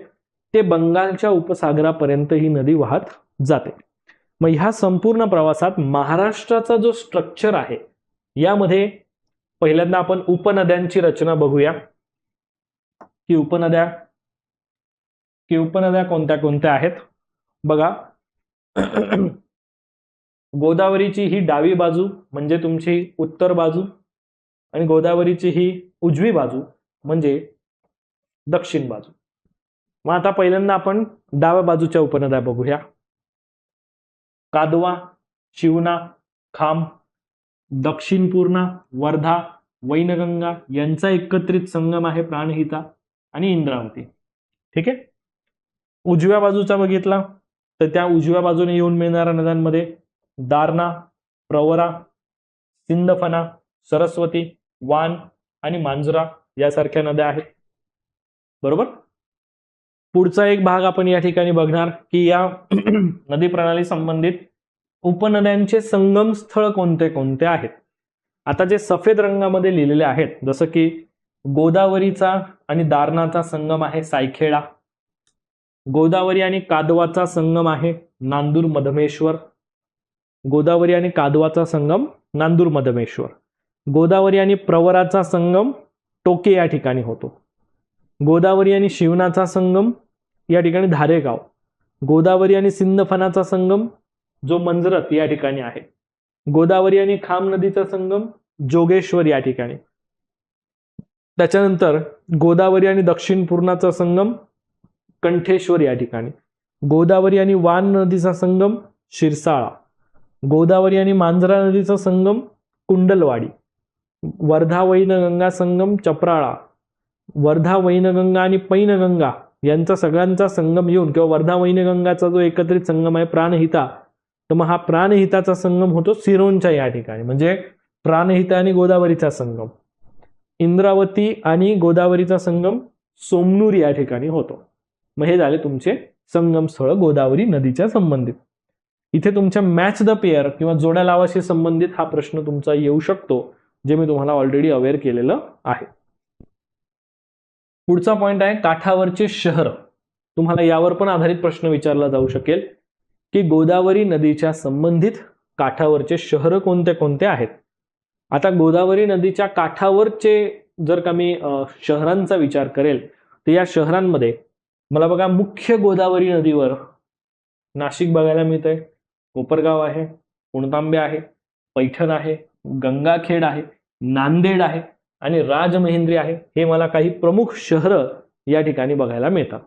ते बंगालच्या उपसागरापर्यंत ही नदी वाहत जाते. मग ह्या संपूर्ण प्रवासात महाराष्ट्राचा जो स्ट्रक्चर आहे यामध्ये पहिल्यांदा आपण उपनद्यांची रचना बघूया, की उपनद्या कोणत्या कोणत्या आहेत. बघा, गोदावरीची ही डावी बाजू म्हणजे तुमची उत्तर बाजू आणि गोदावरीची ही उजवी बाजू म्हणजे दक्षिण बाजू. मग आता पहिल्यांदा आपण डाव्या बाजूच्या उपनद्या बघूया. कादवा, शिवना, खाम, दक्षिण पूर्णा, वर्धा, वैनगंगा यांचा एकत्रित संगम आहे प्राणहिता आणि इंद्रावती. ठीक आहे, उजव्या बाजूचा बघितला तर त्या उजव्या बाजूने येऊन मिळणाऱ्या नद्यांमध्ये दारणा, प्रवरा, सिंदफणा, सरस्वती, वान आणि मांजरा यासारख्या नद्या आहेत. बरोबर. पुढचा एक भाग आपण या ठिकाणी बघणार की या नदी प्रणाली संबंधित उपनद्यांचे संगम स्थळ कोणते कोणते आहेत. आता जे सफेद रंगामध्ये लिहिलेले आहेत, जसं की गोदावरीचा आणि दारणाचा संगम आहे सायखेडा, गोदावरी आणि कादवाचा संगम आहे नांदूर मधमेश्वर, गोदावरी आणि कादवाचा संगम नांदूर मधमेश्वर, गोदावरी आणि प्रवराचा संगम टोके या ठिकाणी होतो, गोदावरी आणि शिवनाचा संगम या ठिकाणी धारेगाव, गोदावरी आणि सिंदफणाचा संगम जो मंजरत या ठिकाणी आहे, गोदावरी आणि खाम नदीचा संगम जोगेश्वर या ठिकाणी, त्याच्यानंतर गोदावरी आणि दक्षिण पूर्णाचा संगम कंठेश्वर या ठिकाणी, गोदावरी आणि वान नदीचा संगम शिरसाळा, गोदावरी आणि मांजरा नदीचा संगम कुंडलवाडी, वर्धा वैनगंगा संगम चपराळा, वर्धा वैनगंगा आणि पैनगंगा यांचा सगळ्यांचा संगम येऊन किंवा वर्धा वैनगंगाचा जो एकत्रित संगम आहे प्राणहिता, तर मग हा प्राणहिताचा संगम होतो सिरोंचा या ठिकाणी, म्हणजे प्राणहिता आणि गोदावरीचा संगम, इंद्रावती आणि गोदावरीचा संगम सोमनूर या ठिकाणी होतो. मग हे झाले तुमचे संगम स्थळ गोदावरी नदीच्या संबंधित. इथे तुमच्या मॅच द पेअर किंवा जोड्या लावाशी संबंधित हा प्रश्न तुमचा येऊ शकतो, जे मी तुम्हाला ऑलरेडी अवेअर केलेलं आहे. पुढचा पॉइंट आहे काठावरचे शहर. तुम्हाला यावर पण आधारित प्रश्न विचारला जाऊ शकेल की गोदावरी नदीच्या संबंधित काठावरचे शहर कोणते कोणते आहेत. आता गोदावरी नदीच्या काठावरचे जर का मी शहरांचा विचार करेल तर या शहरांमध्ये मला बघा मुख्य गोदावरी नदीवर नाशिक बघायला मिळतंय, कोपरगाव आहे, पुणतांबे आहे, पैठण आहे, गंगाखेड आहे, नांदेड आहे आणि राजमहेंद्री आहे. हे मला काही प्रमुख शहरं या ठिकाणी बघायला मिळतात.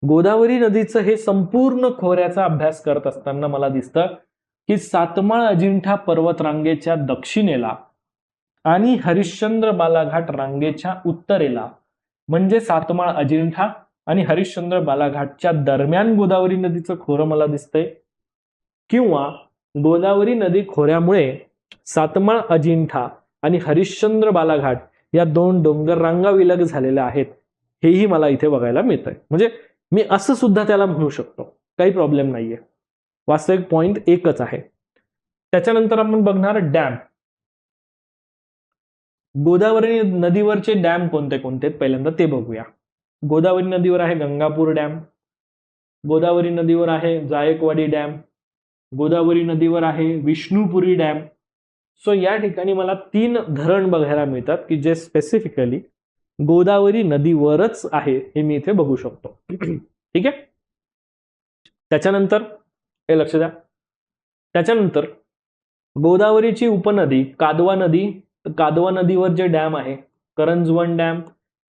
गोदावरी नदीचं हे संपूर्ण खोऱ्याचा अभ्यास करत असताना मला दिसतं की सातमाळ अजिंठा पर्वतरांगेच्या दक्षिणेला आणि हरिश्चंद्र बालाघाट रांगेच्या उत्तरेला, म्हणजे सातमाळ अजिंठा आणि हरिश्चंद्र बालाघाटच्या दरम्यान गोदावरी नदीचं खोरं मला दिसतंय, किंवा गोदावरी नदी खोऱ्यामुळे सातमाळ अजिंठा आणि हरिश्चंद्र बालाघाट या दोन डोंगर रांगा विलग झालेल्या आहेत, हेही मला इथे बघायला मिळतंय. म्हणजे मी असं सुद्धा त्याला म्हणू शकतो, काही प्रॉब्लेम नाहीये. वास्तविक पॉइंट एकच आहे. त्याच्यानंतर आपण बघणार डॅम. गोदावरी नदीवरचे डॅम कोणते कोणते पहिल्यांदा ते बघूया. गोदावरी नदीवर आहे गंगापूर डॅम, गोदावरी नदीवर आहे जायकवाडी डॅम, गोदावरी नदीवर आहे विष्णुपुरी डॅम. सो या ठिकाणी मला 3 धरण बघायला मिळतात की जे स्पेसिफिकली गोदावरी नदीवरच आहे, हे मी इथे बघू शकतो. ठीक आहे. त्याच्यानंतर हे लक्ष द्या, त्याच्यानंतर गोदावरीची उपनदी कादवा नदी. कादवा नदीवर जे डॅम आहे Karanjwan dam,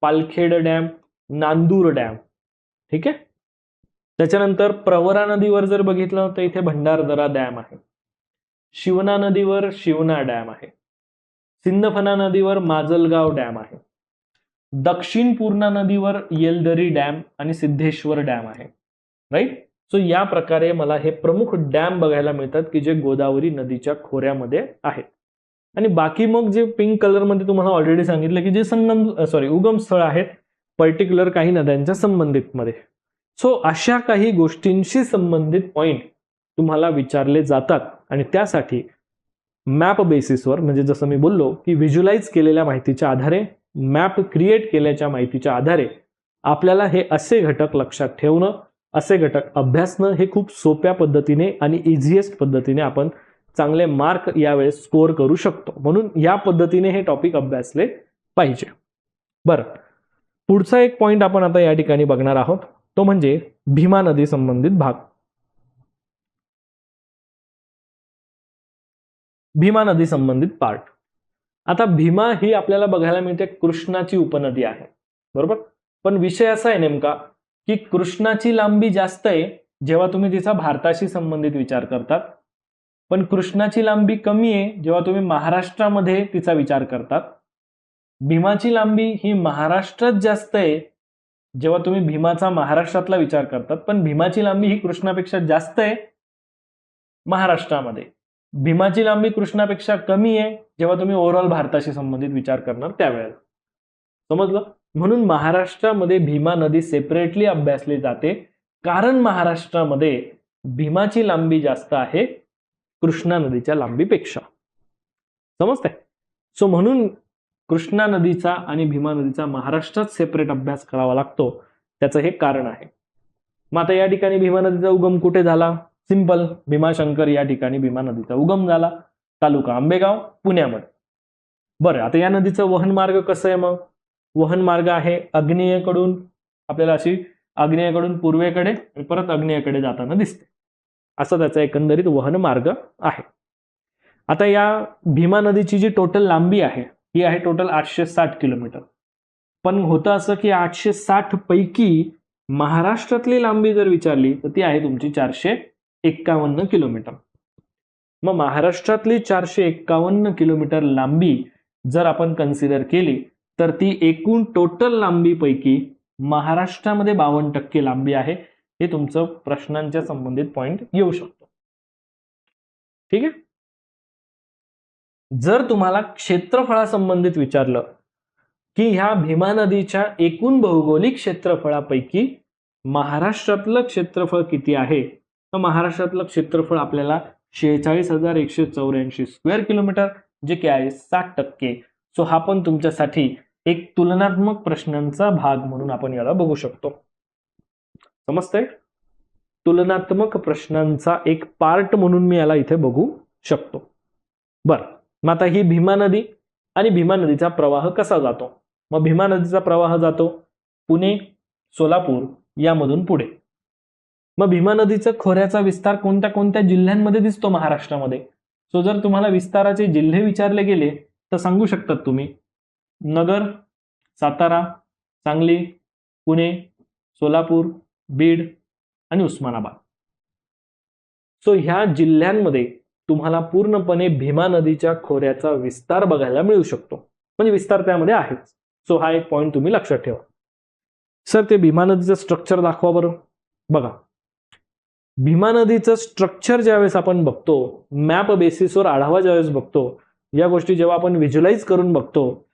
Palkhed dam, Nandur dam. ठीक आहे. त्याच्यानंतर प्रवरा नदीवर जर बघितलं तर इथे भंडारदरा डॅम आहे, शिवना नदीवर शिवना डॅम आहे, सिंदफणा नदीवर माजलगाव डॅम आहे, दक्षिण पूर्णा नदीवर येलदरी डॅम आणि सिद्धेश्वर डॅम आहे. राईट. सो या प्रकारे मला हे प्रमुख डॅम बघायला मिळतात की जे गोदावरी नदीच्या खोऱ्यामध्ये आहेत. आणि बाकी मग जे पिंक कलर मध्ये तुम्हाला ऑलरेडी सांगितलं की जे उगम स्थळ आहेत पर्टिक्युलर काही नद्यांच्या संबंधित मध्ये. सो अशा काही गोष्टींशी संबंधित पॉइंट तुम्हाला विचारले जातात आणि त्यासाठी मॅप बेसिसवर, म्हणजे जसं मी बोललो की व्हिज्युअलाइज केलेल्या माहितीच्या आधारे, मॅप क्रिएट केल्याच्या माहितीच्या आधारे आपल्याला हे असे घटक लक्षात ठेवणं, असे घटक अभ्यासणं हे खूप सोप्या पद्धतीने आणि इझिएस्ट पद्धतीने आपण चांगले मार्क यावेळेस स्कोअर करू शकतो. म्हणून या पद्धतीने हे टॉपिक अभ्यासले पाहिजे. बरं, पुढचा एक पॉइंट आपण आता या ठिकाणी बघणार आहोत, तो म्हणजे भीमा नदी संबंधित भाग. भीमा नदी संबंधित पार्ट. आता भीमा ही आपल्याला बघायला मिळते कृष्णाची उपनदी आहे, बरोबर. पण विषय असा आहे नेमका की कृष्णाची लांबी जास्त आहे जेव्हा तुम्ही तिचा भारताशी संबंधित विचार करतात, पण कृष्णाची लांबी कमी आहे जेव्हा तुम्ही महाराष्ट्रामध्ये तिचा विचार करतात. भीमाची लांबी ही महाराष्ट्रात जास्त आहे जेव्हा तुम्ही भीमाचा महाराष्ट्रातला विचार करतात, पण भीमाची लांबी ही कृष्णापेक्षा जास्त आहे महाराष्ट्रामध्ये. भीमाची लांबी कृष्णापेक्षा कमी आहे जेव्हा तुम्ही ओव्हरऑल भारताशी संबंधित विचार करणार त्यावेळेला. समजलं? म्हणून महाराष्ट्रामध्ये भीमा नदी सेपरेटली अभ्यासली जाते, कारण महाराष्ट्रामध्ये भीमाची लांबी जास्त आहे कृष्णा नदीच्या लांबीपेक्षा. समजतंय? सो म्हणून कृष्णा नदीचा आणि भीमा नदीचा महाराष्ट्रात सेपरेट अभ्यास करावा लागतो, त्याचं हे कारण आहे. मग आता या ठिकाणी भीमा नदीचा उगम कुठे झाला? सिंपल, भीमाशंकर या ठिकाणी भीमा नदीचा उगम झाला, तालुका आंबेगाव, पुण्यामध्ये. बरं, आता या नदीचं वहन मार्ग कसं आहे? मग वहन मार्ग आहे आग्नेयेकडून, आपल्याला अशी आग्नेयेकडून पूर्वेकडे आणि परत आग्नेयेकडे जाताना दिसते, असं त्याचा एकंदरीत वहन मार्ग आहे. आता या भीमा नदीची जी टोटल लांबी आहे ही आहे टोटल 860 किलोमीटर. पण होतं असं की 860 पैकी महाराष्ट्रातली लांबी जर विचारली तर ती आहे तुमची 451 किलोमीटर. मग महाराष्ट्रातली 451 किलोमीटर लांबी जर आपण कन्सिडर केली तर ती एकूण टोटल लांबीपैकी महाराष्ट्रामध्ये 52% लांबी आहे. हे तुमचं प्रश्नांच्या संबंधित पॉइंट येऊ शकतो. ठीक आहे. जर तुम्हाला क्षेत्रफळासंबंधित विचारलं की ह्या भीमा नदीच्या एकूण भौगोलिक क्षेत्रफळापैकी महाराष्ट्रातलं क्षेत्रफळ किती आहे, तर महाराष्ट्रातलं क्षेत्रफळ आपल्याला 46,184 स्क्वेअर किलोमीटर, जे की आहे 60%. सो हा पण तुमच्यासाठी एक तुलनात्मक प्रश्नांचा भाग म्हणून आपण याला बघू शकतो. समजतंय? तुलनात्मक प्रश्नांचा एक पार्ट म्हणून मी याला इथे बघू शकतो. बरं, मग आता ही भीमा नदी आणि भीमा नदीचा प्रवाह कसा जातो? मग भीमा नदीचा प्रवाह जातो पुणे, सोलापूर यामधून पुढे. मग भीमा नदीचा खोऱ्याचा विस्तार कोणत्या कोणत्या जिल्ह्यांमध्ये दिसतो महाराष्ट्रामध्ये? सो जर तुम्हाला विस्ताराचे जिल्हे विचारले गेले तर सांगू शकतात तुम्ही नगर, सातारा, सांगली, पुणे, सोलापूर, बीड आणि उस्मानाबाद. सो ह्या जिल्ह्यांमध्ये तुम्हाला पूर्णपणे भीमा नदीच्या खोऱ्याचा विस्तार बघायला मिळू शकतो, म्हणजे विस्तार त्यामध्ये आहेच. सो हा एक पॉइंट तुम्ही लक्षात ठेवा. सर ते भीमा नदीचं स्ट्रक्चर दाखवा बरं. बघा, भीमा नदीचं स्ट्रक्चर ज्यावेळेस आपण बघतो, मॅप बेसिसवर आढावा ज्यावेळेस बघतो, या गोष्टी जेव्हा आपण व्हिज्युअलाइज करून बघतो,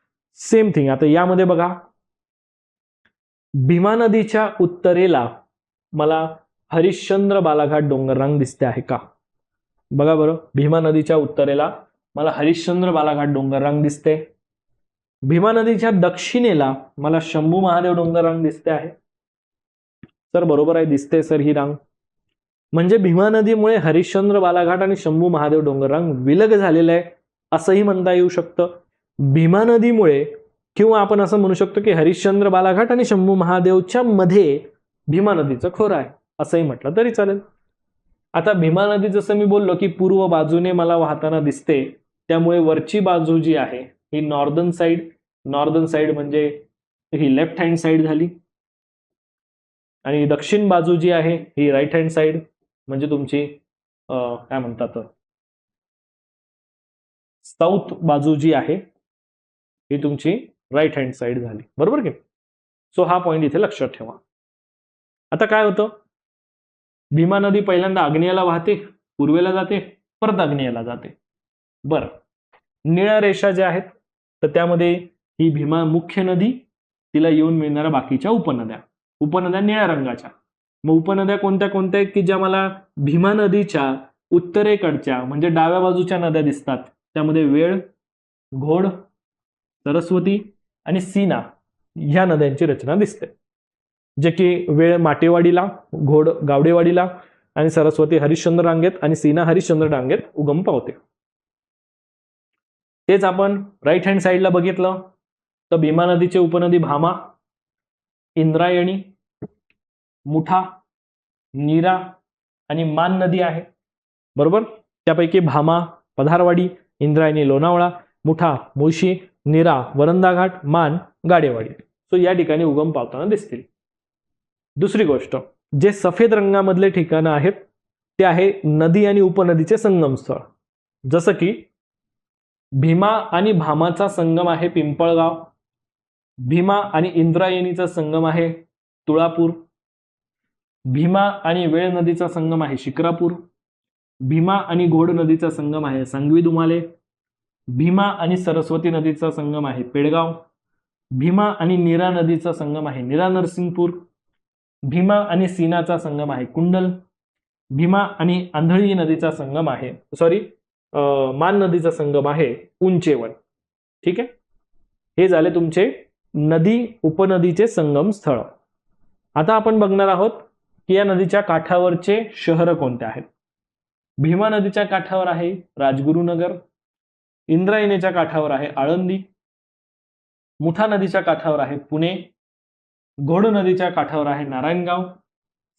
सेम थिंग. आता यामध्ये बघा, भीमा नदीच्या उत्तरेला मला हरिश्चंद्र बालाघाट डोंगररांग दिसते आहे का? बघा बरं, भीमा नदीच्या उत्तरेला मला हरिश्चंद्र बालाघाट डोंगररांग दिसते. भीमा नदीच्या दक्षिणेला मला शंभू महादेव डोंगररांग दिसते आहे. सर बरोबर आहे, दिसते सर ही रांग. म्हणजे भीमा नदीमुळे हरिश्चंद्र बालाघाट आणि शंभू महादेव डोंगररांग विलग झालेलं आहे असंही म्हणता येऊ शकतं. भीमा नदीमुळे, किंवा आपण असं म्हणू शकतो की हरिश्चंद्र बालाघाट आणि शंभू महादेवच्या मध्ये भीमा नदीचं खोरं आहे असंही म्हटलं तरी चालेल. आता भीमा नदी जसं मी बोललो की पूर्व बाजूने मला वाहताना दिसते, त्यामुळे वरची बाजू जी आहे ही नॉर्दर्न साइड म्हणजे ही लेफ्ट हँड साइड झाली, आणि दक्षिण बाजू जी आहे ही राईट हँड साइड म्हणजे तुमची काय म्हणतात साऊथ बाजू जी आहे ही तुमची राईट हँड साइड झाली. बरोबर की? सो हा पॉइंट इथे लक्षात ठेवा. आता काय होतं, भीमा नदी पहिल्यांदा आग्नेयाला वाहते, पूर्वेला जाते, परत आग्नेयाला जाते. बरं, निळ्या रेषा ज्या आहेत तर त्यामध्ये ही भीमा मुख्य नदी, तिला येऊन मिळणाऱ्या बाकीच्या उपनद्या निळ्या रंगाच्या. मग उपनद्या कोणत्या कोणत्या आहेत की ज्या मला भीमा नदीच्या उत्तरेकडच्या म्हणजे डाव्या बाजूच्या नद्या दिसतात, त्यामध्ये वेळ, घोड, सरस्वती आणि सीना ह्या नद्यांची रचना दिसते, जे की वेळ माटेवाडीला, घोड गावडेवाडीला आणि सरस्वती हरिश्चंद्र रांगेत आणि सीना हरिश्चंद्र रांगेत उगम पावते. तेच आपण राईट हँड साईडला बघितलं तर भीमा नदीचे उपनदी भामा, इंद्रायणी, मुठा, नीरा आणि मान नदी आहे. बरोबर? त्यापैकी भामा पधारवाडी, इंद्रायणी लोणावळा, मुठा मुळशी, नीरा वरंदा घाट, मान गाडेवाडी. सो या ठिकाणी उगम पावताना दिसतील. दुसरी गोष्ट, जे सफेद रंगामधले ठिकाणं आहेत ते आहे नदी आणि उपनदीचे संगम स्थळ. जसं की भीमा आणि भामाचा संगम आहे पिंपळगाव, भीमा आणि इंद्रायणीचा संगम आहे तुळापूर, भीमा आणि वेळ नदीचा संगम आहे शिक्रापूर, भीमा आणि घोड नदीचा संगम आहे सांगवी दुमाले. भीमा आणि सरस्वती नदीचा संगम आहे पेडगाव. भीमा आणि नीरा नदीचा संगम आहे नीरा नरसिंगपूर. भीमा आणि सीनाचा संगम आहे कुंडल. भीमा आणि आंधळी नदीचा संगम आहे मान नदीचा संगम आहे उंचेवन. ठीक आहे, हे झाले तुमचे नदी उपनदीचे संगम स्थळ. आता आपण बघणार आहोत की या नदीच्या काठावरचे शहर कोणते आहेत. भीमा नदीच्या काठावर आहे राजगुरुनगर. इंद्रायणीच्या काठावर आहे आळंदी. मुठा नदीच्या काठावर आहे पुणे. घोड नदीच्या काठावर आहे नारायणगाव.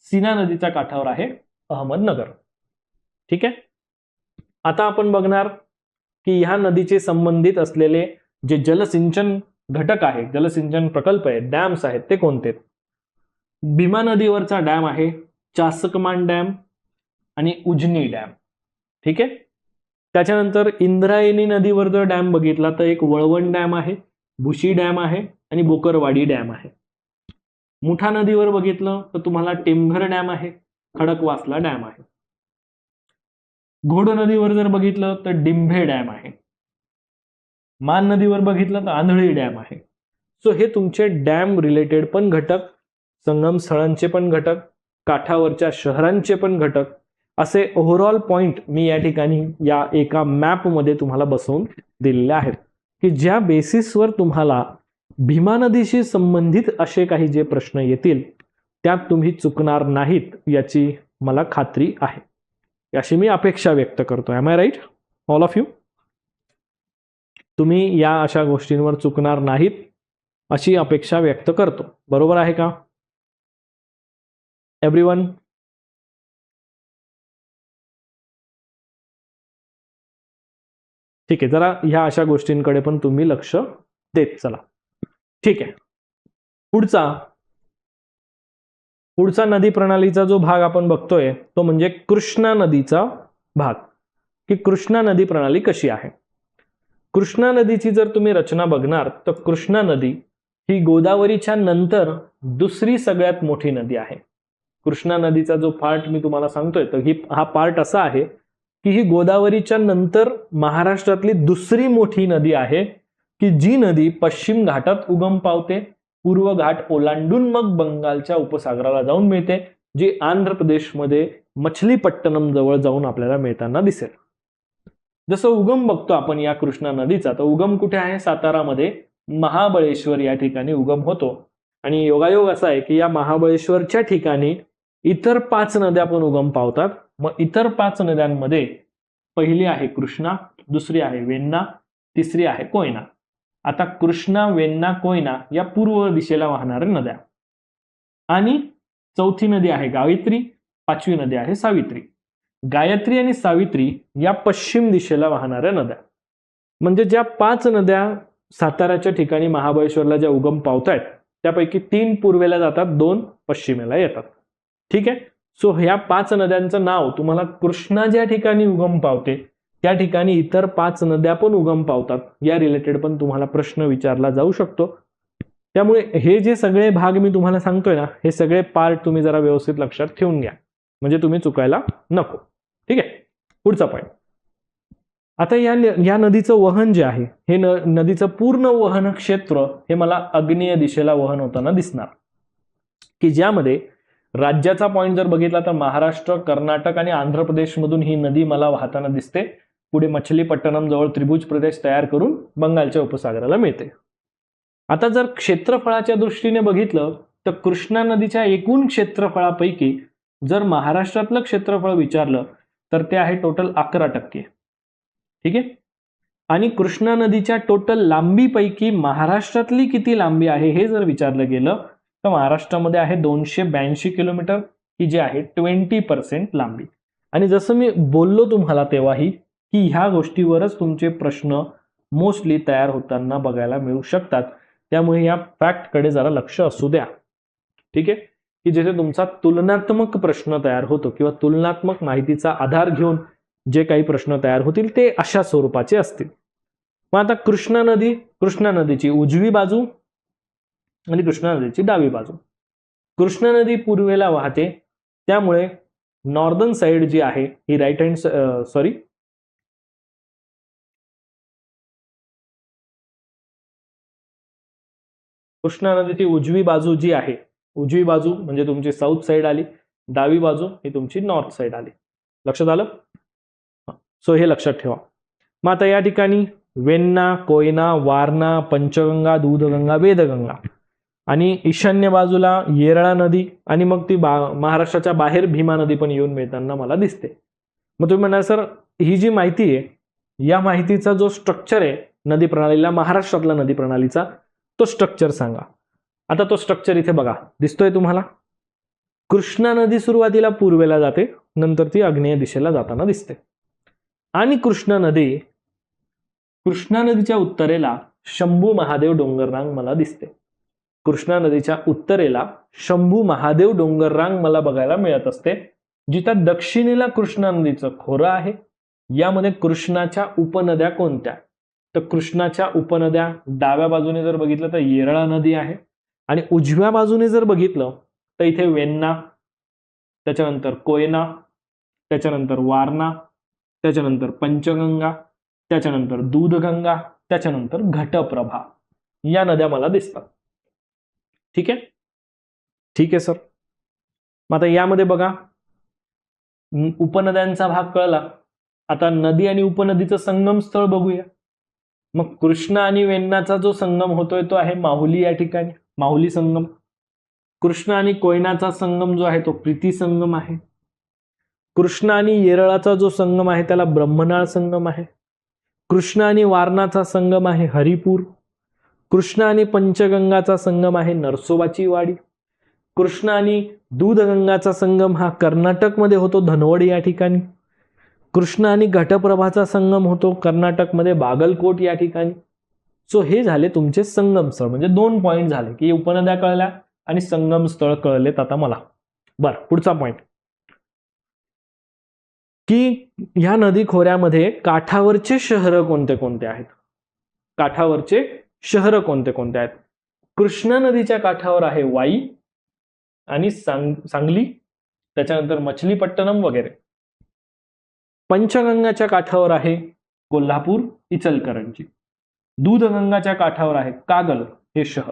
सीना नदीच्या काठावर आहे अहमदनगर. ठीक आहे, आता आपण बघणार की ह्या नदीचे संबंधित असलेले जे जलसिंचन घटक आहे, जलसिंचन प्रकल्प आहेत, डॅम्स आहेत, ते कोणते. भीमा नदीवरचा डॅम आहे चासकमान डॅम आणि उजनी डॅम. ठीक आहे, त्याच्यानंतर इंद्रायणी नदीवर जर डॅम बघितला तर एक वळवण डॅम आहे, भुशी डॅम आहे आणि बोकरवाडी डॅम आहे. मुठा नदीवर बघितलं तर तुम्हाला टेमघर डॅम आहे, खडकवासला डॅम आहे. घोड नदीवर जर बघितलं तर डिंभे डॅम आहे. मान नदीवर बघितलं तर आंधळी डॅम आहे. सो हे तुमचे डॅम रिलेटेड पण घटक, संगम स्थळांचे पण घटक, काठावरच्या शहरांचे पण घटक, असे ओव्हरऑल पॉइंट मी या ठिकाणी या एका मॅपमध्ये तुम्हाला बसवून दिलेले आहेत की ज्या बेसिसवर तुम्हाला भीमा नदीशी संबंधित असे काही जे प्रश्न येतील त्यात तुम्ही चुकणार नाहीत याची मला खात्री आहे, अशी मी अपेक्षा व्यक्त करतो. Am I right all of you? तुम्ही या अशा गोष्टींवर चुकणार नाहीत अशी अपेक्षा व्यक्त करतो. बरोबर आहे का एव्हरीवन? ठीक आहे, जरा ह्या अशा गोष्टींकडे पण तुम्ही लक्ष देत चला. ठीक आहे, पुढचा नदी प्रणालीचा जो भाग आपण बघतोय तो म्हणजे कृष्णा नदीचा भाग, की कृष्णा नदी प्रणाली कशी आहे. कृष्णा नदीची जर तुम्ही रचना बघणार तर कृष्णा नदी ही गोदावरीच्या नंतर दुसरी सगळ्यात मोठी नदी आहे. कृष्णा नदीचा जो पार्ट मी तुम्हाला सांगतोय तर हा पार्ट असा आहे की ही गोदावरीच्या नंतर महाराष्ट्रातली दुसरी मोठी नदी आहे की जी नदी पश्चिम घाटात उगम पावते, पूर्व घाट ओलांडून मग बंगालच्या उपसागराला जाऊन मिळते, जी आंध्र प्रदेशमध्ये मछलीपट्टणम जवळ जाऊन आपल्याला मिळताना दिसेल. जसं उगम बघतो आपण या कृष्णा नदीचा, तर उगम कुठे आहे? सातारामध्ये महाबळेश्वर या ठिकाणी उगम होतो. आणि योगायोग असा आहे की या महाबळेश्वरच्या ठिकाणी इतर 5 नद्या पण उगम पावतात. मग इतर 5 नद्यांमध्ये पहिली आहे कृष्णा, दुसरी आहे वेण्णा, तिसरी आहे कोयना. आता कृष्णा, वेण्णा, कोयना या पूर्व दिशेला वाहणाऱ्या नद्या, आणि चौथी नदी आहे गायत्री, 5वी नदी आहे सावित्री. गायत्री आणि सावित्री या पश्चिम दिशेला वाहणाऱ्या नद्या. म्हणजे ज्या 5 नद्या साताराच्या ठिकाणी महाबळेश्वरला ज्या उगम पावतायत त्यापैकी 3 पूर्वेला जातात, 2 पश्चिमेला येतात. ठीक आहे, सो ह्या 5 नद्यांचं नाव तुम्हाला कृष्णा ज्या ठिकाणी उगम पावते त्या ठिकाणी इतर 5 नद्या पण उगम पावतात या रिलेटेड पण तुम्हाला प्रश्न विचारला जाऊ शकतो. त्यामुळे हे जे सगळे भाग मी तुम्हाला सांगतोय ना, हे सगळे पार्ट तुम्ही जरा व्यवस्थित लक्षात ठेवून घ्या म्हणजे तुम्ही चुकायला नको. ठीक आहे, पुढचा पॉइंट. आता या नदीचं वहन जे आहे हे नदीचं पूर्ण वहन क्षेत्र हे मला आग्नेय दिशेला वहन होताना दिसणार, की ज्यामध्ये राज्याचा पॉइंट जर बघितला तर महाराष्ट्र, कर्नाटक आणि आंध्र प्रदेश मधून ही नदी मला वाहताना दिसते. पुढे मछलीपट्टणम जवळ त्रिभुज प्रदेश तयार करून बंगालच्या उपसागराला मिळते. आता जर क्षेत्रफळाच्या दृष्टीने बघितलं तर कृष्णा नदीच्या एकूण क्षेत्रफळापैकी जर महाराष्ट्रातलं क्षेत्रफळ विचारलं तर ते आहे टोटल 11%. ठीक आहे, आणि कृष्णा नदीच्या टोटल लांबीपैकी महाराष्ट्रातली किती लांबी आहे हे जर विचारलं गेलं तर महाराष्ट्रामध्ये आहे 282 किलोमीटर, की जे आहे 20% लांबी. आणि जसं मी बोललो तुम्हाला तेव्हाही की ह्या गोष्टीवरच तुमचे प्रश्न मोस्टली तयार होताना बघायला मिळू शकतात. त्यामुळे या फॅक्टकडे जरा लक्ष असू द्या. ठीक आहे, की जिथे तुमचा तुलनात्मक प्रश्न तयार होतो किंवा तुलनात्मक माहितीचा आधार घेऊन जे काही प्रश्न तयार होतील ते अशा स्वरूपाचे असतील. मग आता कृष्णा नदीची उजवी बाजू आणि कृष्णा नदीची डावी बाजू. कृष्णा नदी पूर्वेला वाहते, त्यामुळे नॉर्दर्न साइड जी आहे ही राईट हँड सॉरी कृष्णा नदीची उजवी बाजू जी आहे, उजवी बाजू म्हणजे तुमची साऊथ साइड आली, डावी बाजू ही तुमची नॉर्थ साइड आली. लक्षात आलं? सो हे लक्षात ठेवा. मग आता या ठिकाणी वेण्णा, कोयना, वारणा, पंचगंगा, दूधगंगा, वेदगंगा आणि ईशान्य बाजूला येरळा नदी आणि मग ती महाराष्ट्राच्या बाहेर भीमा नदी पण येऊन मिळताना मला दिसते. मग तुम्ही म्हणाल सर ही जी माहिती आहे या माहितीचा जो स्ट्रक्चर आहे नदी प्रणालीला, महाराष्ट्रातला नदी प्रणालीचा, तो स्ट्रक्चर सांगा. आता तो स्ट्रक्चर इथे बघा दिसतोय तुम्हाला. कृष्णा नदी सुरुवातीला पूर्वेला जाते, नंतर ती आग्नेय दिशेला जाताना दिसते. आणि कृष्णा नदीच्या उत्तरेला शंभू महादेव डोंगररांग मला दिसते. कृष्णा नदीच्या उत्तरेला शंभू महादेव डोंगररांग मला बघायला मिळत असते, जिथं दक्षिणेला कृष्णा नदीचं खोरं आहे. यामध्ये कृष्णाच्या उपनद्या कोणत्या? तर कृष्णाच्या उपनद्या डाव्या बाजूने जर बघितलं तर येरळा नदी आहे आणि उजव्या बाजूने जर बघितलं तर इथे वेण्णा, त्याच्यानंतर कोयना, त्याच्यानंतर वारणा, त्याच्यानंतर पंचगंगा, त्याच्यानंतर दूधगंगा, त्याच्यानंतर घटप्रभा या नद्या मला दिसतात. ठीक आहे, ठीक आहे सर. मग आता यामध्ये बघा उपनद्यांचा भाग कळला. आता नदी आणि उपनदीचं संगम स्थळ बघूया. मग कृष्णा आणि वेण्णाचा जो संगम होतोय तो आहे माहुली या ठिकाणी, माहुली संगम. कृष्णा आणि कोयनाचा संगम जो आहे तो प्रीती संगम आहे. कृष्णा आणि येरळाचा जो संगम आहे त्याला ब्रह्मनाळ संगम आहे. कृष्णा आणि वारणाचा संगम आहे हरिपूर. कृष्णा आणि पंचगंगाचा संगम आहे नरसोबाची वाडी. कृष्णा आणि दूधगंगाचा संगम हा कर्नाटकमध्ये होतो धनवडी या ठिकाणी. कृष्णा आणि घटप्रभाचा संगम होतो कर्नाटकमध्ये बागलकोट या ठिकाणी. सो हे झाले तुमचे संगम स्थळ, म्हणजे 2 पॉइंट झाले की उपनद्या कळल्या आणि संगम स्थळ कळलेत आता मला. बरं, पुढचा पॉइंट की ह्या नदी खोऱ्यामध्ये काठावरचे शहर कोणते कोणते आहेत? काठावरचे शहर कोणते कोणते आहेत? कृष्णा नदीच्या काठावर आहे वाई आणि सांगली, त्याच्यानंतर मछलीपट्टणम वगैरे. पंचगंगाच्या काठावर आहे कोल्हापूर, इचलकरंजी. दूधगंगाच्या काठावर आहे कागल हे शहर.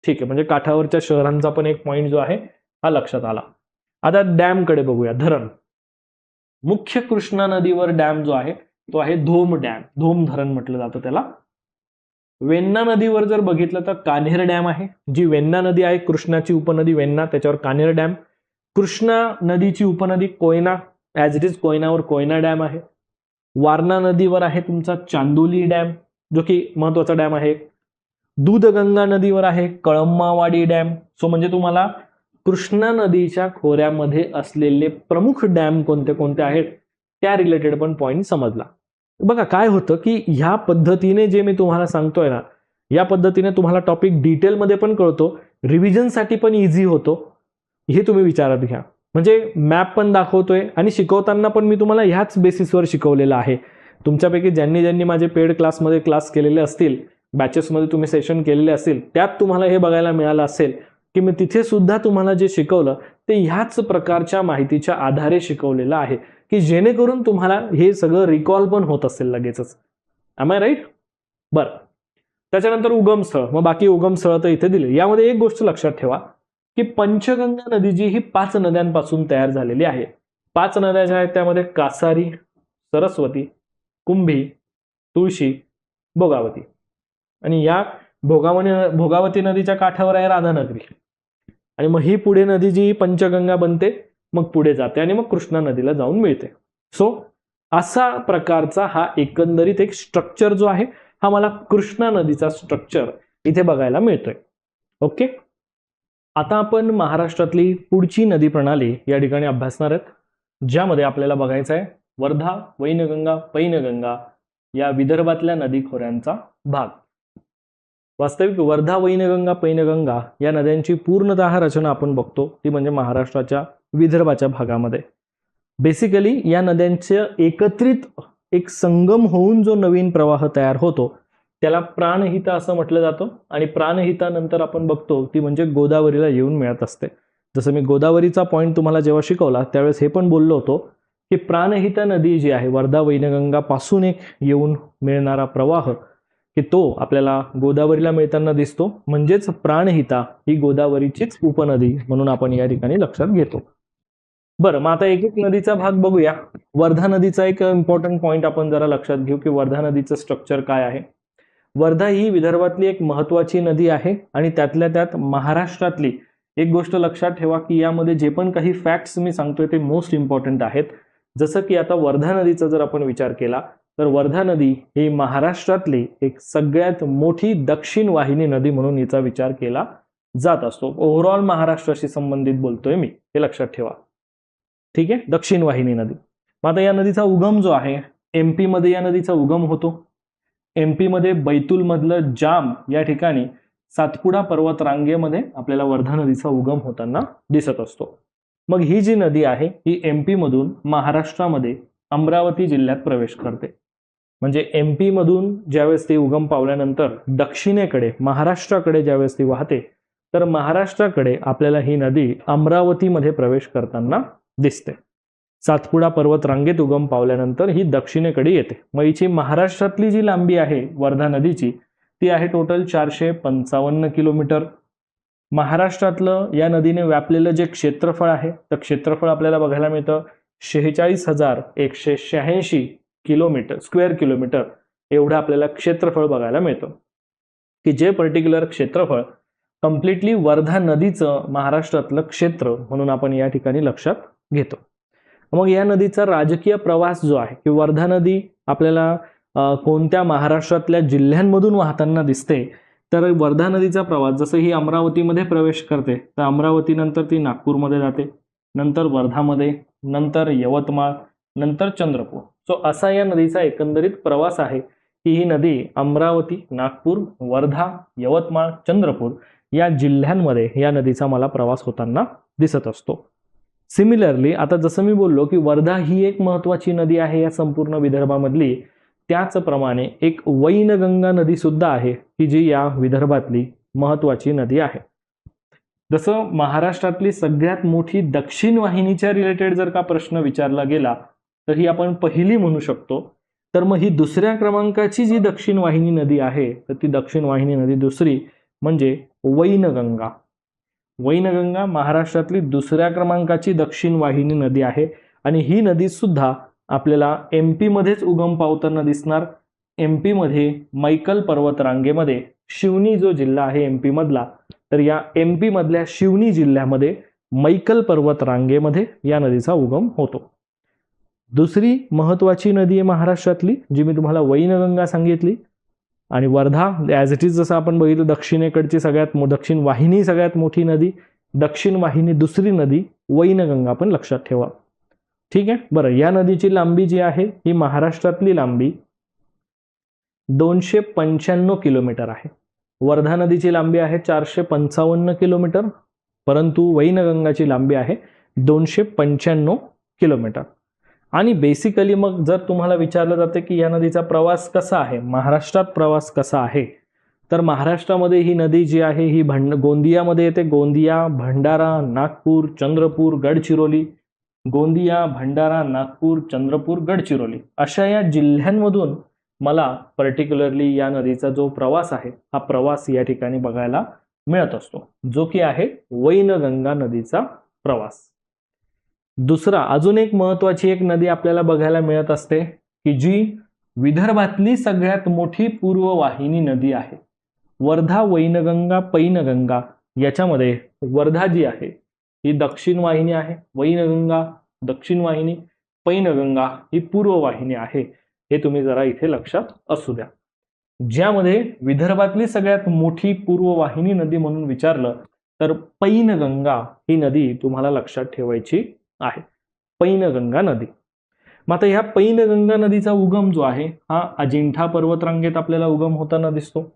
ठीक आहे, म्हणजे काठावरच्या शहरांचा पण एक पॉइंट जो आहे हा लक्षात आला. आता डॅम कडे बघूया. धरण. मुख्य कृष्णा नदीवर डॅम जो आहे तो आहे धोम डॅम, धोम धरण म्हटलं जातं त्याला. वेण्णा नदीवर जर बघितलं तर कान्हेर डॅम आहे. जी वेण्णा नदी आहे, कृष्णाची उपनदी वेण्णा, त्याच्यावर कान्हेर डॅम. कृष्णा नदीची उपनदी Koyna, as it is कोयनावर Koyna dam आहे. वारणा नदीवर आहे तुमचा चांदोली डॅम, जो की महत्वाचा डॅम आहे. दूधगंगा नदीवर आहे कळंबावाडी डॅम. सो म्हणजे तुम्हाला कृष्णा नदीच्या खोऱ्यामध्ये असलेले प्रमुख डॅम कोणते कोणते आहेत त्या रिलेटेड पण पॉइंट समजला. बघा काय होतं की ह्या पद्धतीने जे मी तुम्हाला सांगतोय ना, या पद्धतीने तुम्हाला टॉपिक डिटेलमध्ये पण कळतो, रिव्हिजनसाठी पण इझी होतो. हे तुम्ही विचारात घ्या. म्हणजे मॅप पण दाखवतोय आणि शिकवताना पण मी तुम्हाला ह्याच बेसिसवर शिकवलेलं आहे. तुमच्यापैकी ज्यांनी माझे पेड क्लासमध्ये क्लास केलेले असतील, बॅचेसमध्ये तुम्ही सेशन केलेले असतील, त्यात तुम्हाला हे बघायला मिळालं असेल की मी तिथे सुद्धा तुम्हाला जे शिकवलं ते ह्याच प्रकारच्या माहितीच्या आधारे शिकवलेलं आहे, की जेणेकरून तुम्हाला हे सगळं रिकॉल पण होत असेल लगेचच. Am I right? बरं, त्याच्यानंतर उगमस्थळ. मग बाकी उगमस्थळ तर इथे दिले. यामध्ये एक गोष्ट लक्षात ठेवा की पंचगंगा नदी जी ही 5 नद्यांपासून तयार झालेली आहे. 5 नद्या ज्या आहेत त्यामध्ये कासारी, सरस्वती, कुंभी, तुळशी, भोगावती. आणि या भोगावती नदीच्या काठावर आहे राधानगरी. आणि मग ही पुढे नदी जी पंचगंगा बनते, मग पुढे जाते आणि मग कृष्णा नदीला जाऊन मिळते. सो असा प्रकारचा हा एकंदरीत एक स्ट्रक्चर जो आहे हा मला कृष्णा नदीचा स्ट्रक्चर इथे बघायला मिळतोय. ओके, आता आपण महाराष्ट्रातली पुढची नदी प्रणाली या ठिकाणी अभ्यासणार आहेत, ज्यामध्ये आपल्याला बघायचं आहे वर्धा, वैनगंगा, पैनगंगा या विदर्भातल्या नदी खोऱ्यांचा भाग. वास्तविक वर्धा, वैनगंगा, पैनगंगा या नद्यांची पूर्णतः रचना आपण बघतो ती म्हणजे महाराष्ट्राच्या विदर्भाच्या भागामध्ये. बेसिकली या नद्यांचे एकत्रित एक संगम होऊन जो नवीन प्रवाह तयार होतो त्याला प्राणहिता असं म्हटलं जातं. आणि प्राणहिता नंतर आपण बघतो ती म्हणजे गोदावरीला येऊन मिळत असते. जसं मी गोदावरीचा पॉईंट तुम्हाला जेव्हा शिकवला त्यावेळेस हे पण बोललो होतो की प्राणहिता नदी जी आहे वर्धा वैनगंगा पासून एक येऊन मिळणारा प्रवाह की तो आपल्याला गोदावरीला मिळताना दिसतो, म्हणजेच प्राणहिता ही गोदावरीचीच उपनदी म्हणून आपण या ठिकाणी लक्षात घेतो. बरं, मग आता एक एक नदीचा भाग बघूया. वर्धा नदीचा एक इम्पॉर्टंट पॉईंट आपण जरा लक्षात घेऊ की वर्धा नदीचं स्ट्रक्चर काय आहे. वर्धा ही विदर्भातली एक महत्वाची नदी आहे आणि त्यातल्या त्यात महाराष्ट्रातली एक गोष्ट लक्षात ठेवा की यामध्ये जे पण काही फॅक्ट्स मी सांगतोय ते मोस्ट इम्पॉर्टंट आहेत. जसं की आता वर्धा नदीचा जर आपण विचार केला तर वर्धा नदी ही महाराष्ट्रातली एक सगळ्यात मोठी दक्षिण वाहिनी नदी म्हणून हिचा विचार केला जात असतो. ओव्हरऑल महाराष्ट्राशी संबंधित बोलतोय मी, हे लक्षात ठेवा. ठीक आहे, दक्षिण वाहिनी नदी. मग आता या नदीचा उगम जो आहे एमपी मध्ये या नदीचा उगम होतो. एमपी मध्ये बैतूल मधलं जाम या ठिकाणी सातपुडा पर्वत रांगेमध्ये आपल्याला वर्धा नदीचा उगम होताना दिसत असतो. मग ही जी नदी आहे ही एमपी मधून महाराष्ट्रामध्ये अमरावती जिल्ह्यात प्रवेश करते. म्हणजे एमपी मधून ज्यावेळेस ती उगम पावल्यानंतर दक्षिणेकडे महाराष्ट्राकडे ज्यावेळेस ती वाहते तर महाराष्ट्राकडे आपल्याला ही नदी अमरावतीमध्ये प्रवेश करताना दिसते. सातपुडा पर्वत रांगेत उगम पावल्यानंतर ही दक्षिणेकडे येते. मग हिची महाराष्ट्रातली जी लांबी आहे वर्धा नदीची ती आहे टोटल 455 किलोमीटर. महाराष्ट्रातलं या नदीने व्यापलेलं जे क्षेत्रफळ आहे तर क्षेत्रफळ आपल्याला बघायला मिळतं 46,186 किलोमीटर स्क्वेअर किलोमीटर एवढं आपल्याला क्षेत्रफळ बघायला मिळतं की जे पर्टिक्युलर क्षेत्रफळ कम्प्लिटली वर्धा नदीचं महाराष्ट्रातलं क्षेत्र म्हणून आपण या ठिकाणी लक्षात घेतो. मग या नदीचा राजकीय प्रवास जो आहे की वर्धा नदी आपल्याला कोणत्या महाराष्ट्रातल्या जिल्ह्यांमधून वाहताना दिसते तर वर्धा नदीचा प्रवास जसं ही अमरावतीमध्ये प्रवेश करते तर अमरावती नंतर ती नागपूरमध्ये जाते, नंतर वर्धामध्ये, नंतर यवतमाळ, नंतर चंद्रपूर. सो असा या नदीचा एकंदरीत प्रवास आहे की ही नदी अमरावती, नागपूर, वर्धा, यवतमाळ, चंद्रपूर या जिल्ह्यांमध्ये या नदीचा मला प्रवास होताना दिसत असतो. सिमिलरली आता जसं मी बोललो की वर्धा ही एक महत्वाची नदी आहे या संपूर्ण विदर्भामधली, त्याचप्रमाणे एक वैनगंगा नदी सुद्धा आहे की जी या विदर्भातली महत्वाची नदी आहे. जसं महाराष्ट्रातली सगळ्यात मोठी दक्षिण वाहिनीच्या रिलेटेड जर का प्रश्न विचारला गेला तर ही आपण पहिली म्हणू शकतो. तर मग ही दुसऱ्या क्रमांकाची जी दक्षिण वाहिनी नदी आहे तर ती दक्षिण वाहिनी नदी दुसरी म्हणजे वैनगंगा. वैनगंगा महाराष्ट्रातली दुसऱ्या क्रमांकाची दक्षिण वाहिनी नदी आहे आणि ही नदी सुद्धा आपल्याला एमपी मध्येच उगम पावताना दिसणार. एमपी मध्ये मैकल पर्वत रांगेमध्ये शिवनी जो जिल्हा आहे एमपी मधला तर या एमपी मधल्या शिवनी जिल्ह्यामध्ये मैकल पर्वत रांगेमध्ये या नदीचा उगम होतो. दुसरी महत्वाची नदी आहे महाराष्ट्रातली जी मी तुम्हाला वैनगंगा सांगितली आणि वर्धा ॲज इट इज जसं आपण बघितलं दक्षिणेकडची दक्षिण वाहिनी सगळ्यात मोठी नदी, दक्षिण वाहिनी दुसरी नदी वैनगंगा पण लक्षात ठेवा. ठीक आहे. बरं, या नदीची लांबी जी आहे ही महाराष्ट्रातली लांबी 295 किलोमीटर आहे. वर्धा नदीची लांबी आहे 455 किलोमीटर, परंतु वैनगंगाची लांबी आहे 295 किलोमीटर. आणि बेसिकली मग जर तुम्हाला विचारलं जाते की या नदीचा प्रवास कसा आहे, महाराष्ट्रात प्रवास कसा आहे, तर महाराष्ट्रामध्ये ही नदी जी आहे ही गोंदियामध्ये येते. गोंदिया, भंडारा, नागपूर, चंद्रपूर, गडचिरोली, गोंदिया, भंडारा, नागपूर, चंद्रपूर, गडचिरोली अशा या जिल्ह्यांमधून मला पर्टिक्युलरली या नदीचा जो प्रवास आहे हा प्रवास या ठिकाणी बघायला मिळत असतो जो की आहे वैनगंगा नदीचा प्रवास. दुसरा अजून एक महत्वाची एक नदी आपल्याला बघायला मिळत असते की जी विदर्भातली सगळ्यात मोठी पूर्व वाहिनी नदी आहे. वर्धा, वैनगंगा, पैनगंगा याच्यामध्ये वर्धा जी आहे ही दक्षिण वाहिनी आहे, वैनगंगा दक्षिण वाहिनी, पैनगंगा ही पूर्व वाहिनी आहे. हे तुम्ही जरा इथे लक्षात असू द्या. ज्यामध्ये विदर्भातली सगळ्यात मोठी पूर्व वाहिनी नदी म्हणून विचारलं तर पैनगंगा ही नदी तुम्हाला लक्षात ठेवायची आहे. पैनगंगा नदी. मग आता ह्या पैनगंगा नदीचा उगम जो आहे हा अजिंठा पर्वत रांगेत आपल्याला उगम होताना दिसतो.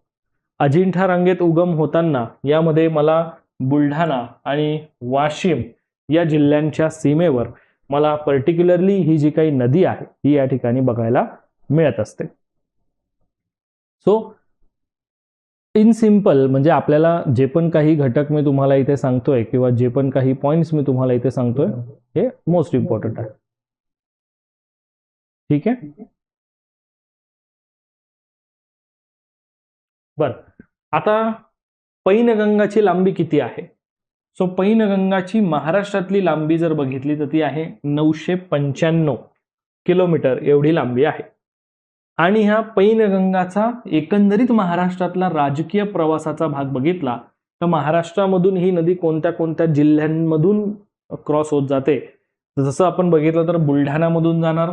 अजिंठा रांगेत उगम होताना यामध्ये मला बुलढाणा आणि वाशिम या जिल्ह्यांच्या सीमेवर मला पर्टिक्युलरली ही जी काही नदी आहे ही या ठिकाणी बघायला मिळत असते. सो इन सिंपल म्हणजे आपल्याला जे पण काही घटक मी तुम्हाला इथे सांगतोय किंवा जे पण काही पॉइंट्स मी तुम्हाला इथे सांगतोय हे मोस्ट इम्पॉर्टंट आहे. ठीक आहे. बर, आता पैनगंगाची लांबी किती आहे? सो पैनगंगाची महाराष्ट्रातली लांबी जर बघितली तर ती आहे 995 किलोमीटर एवढी लांबी आहे. आणि ह्या पैनगंगाचा एकंदरीत महाराष्ट्रातला राजकीय प्रवासाचा भाग बघितला तर महाराष्ट्रामधून ही नदी कोणत्या कोणत्या जिल्ह्यांमधून क्रॉस होत जाते, जसं आपण बघितलं तर बुलढाणामधून जाणार,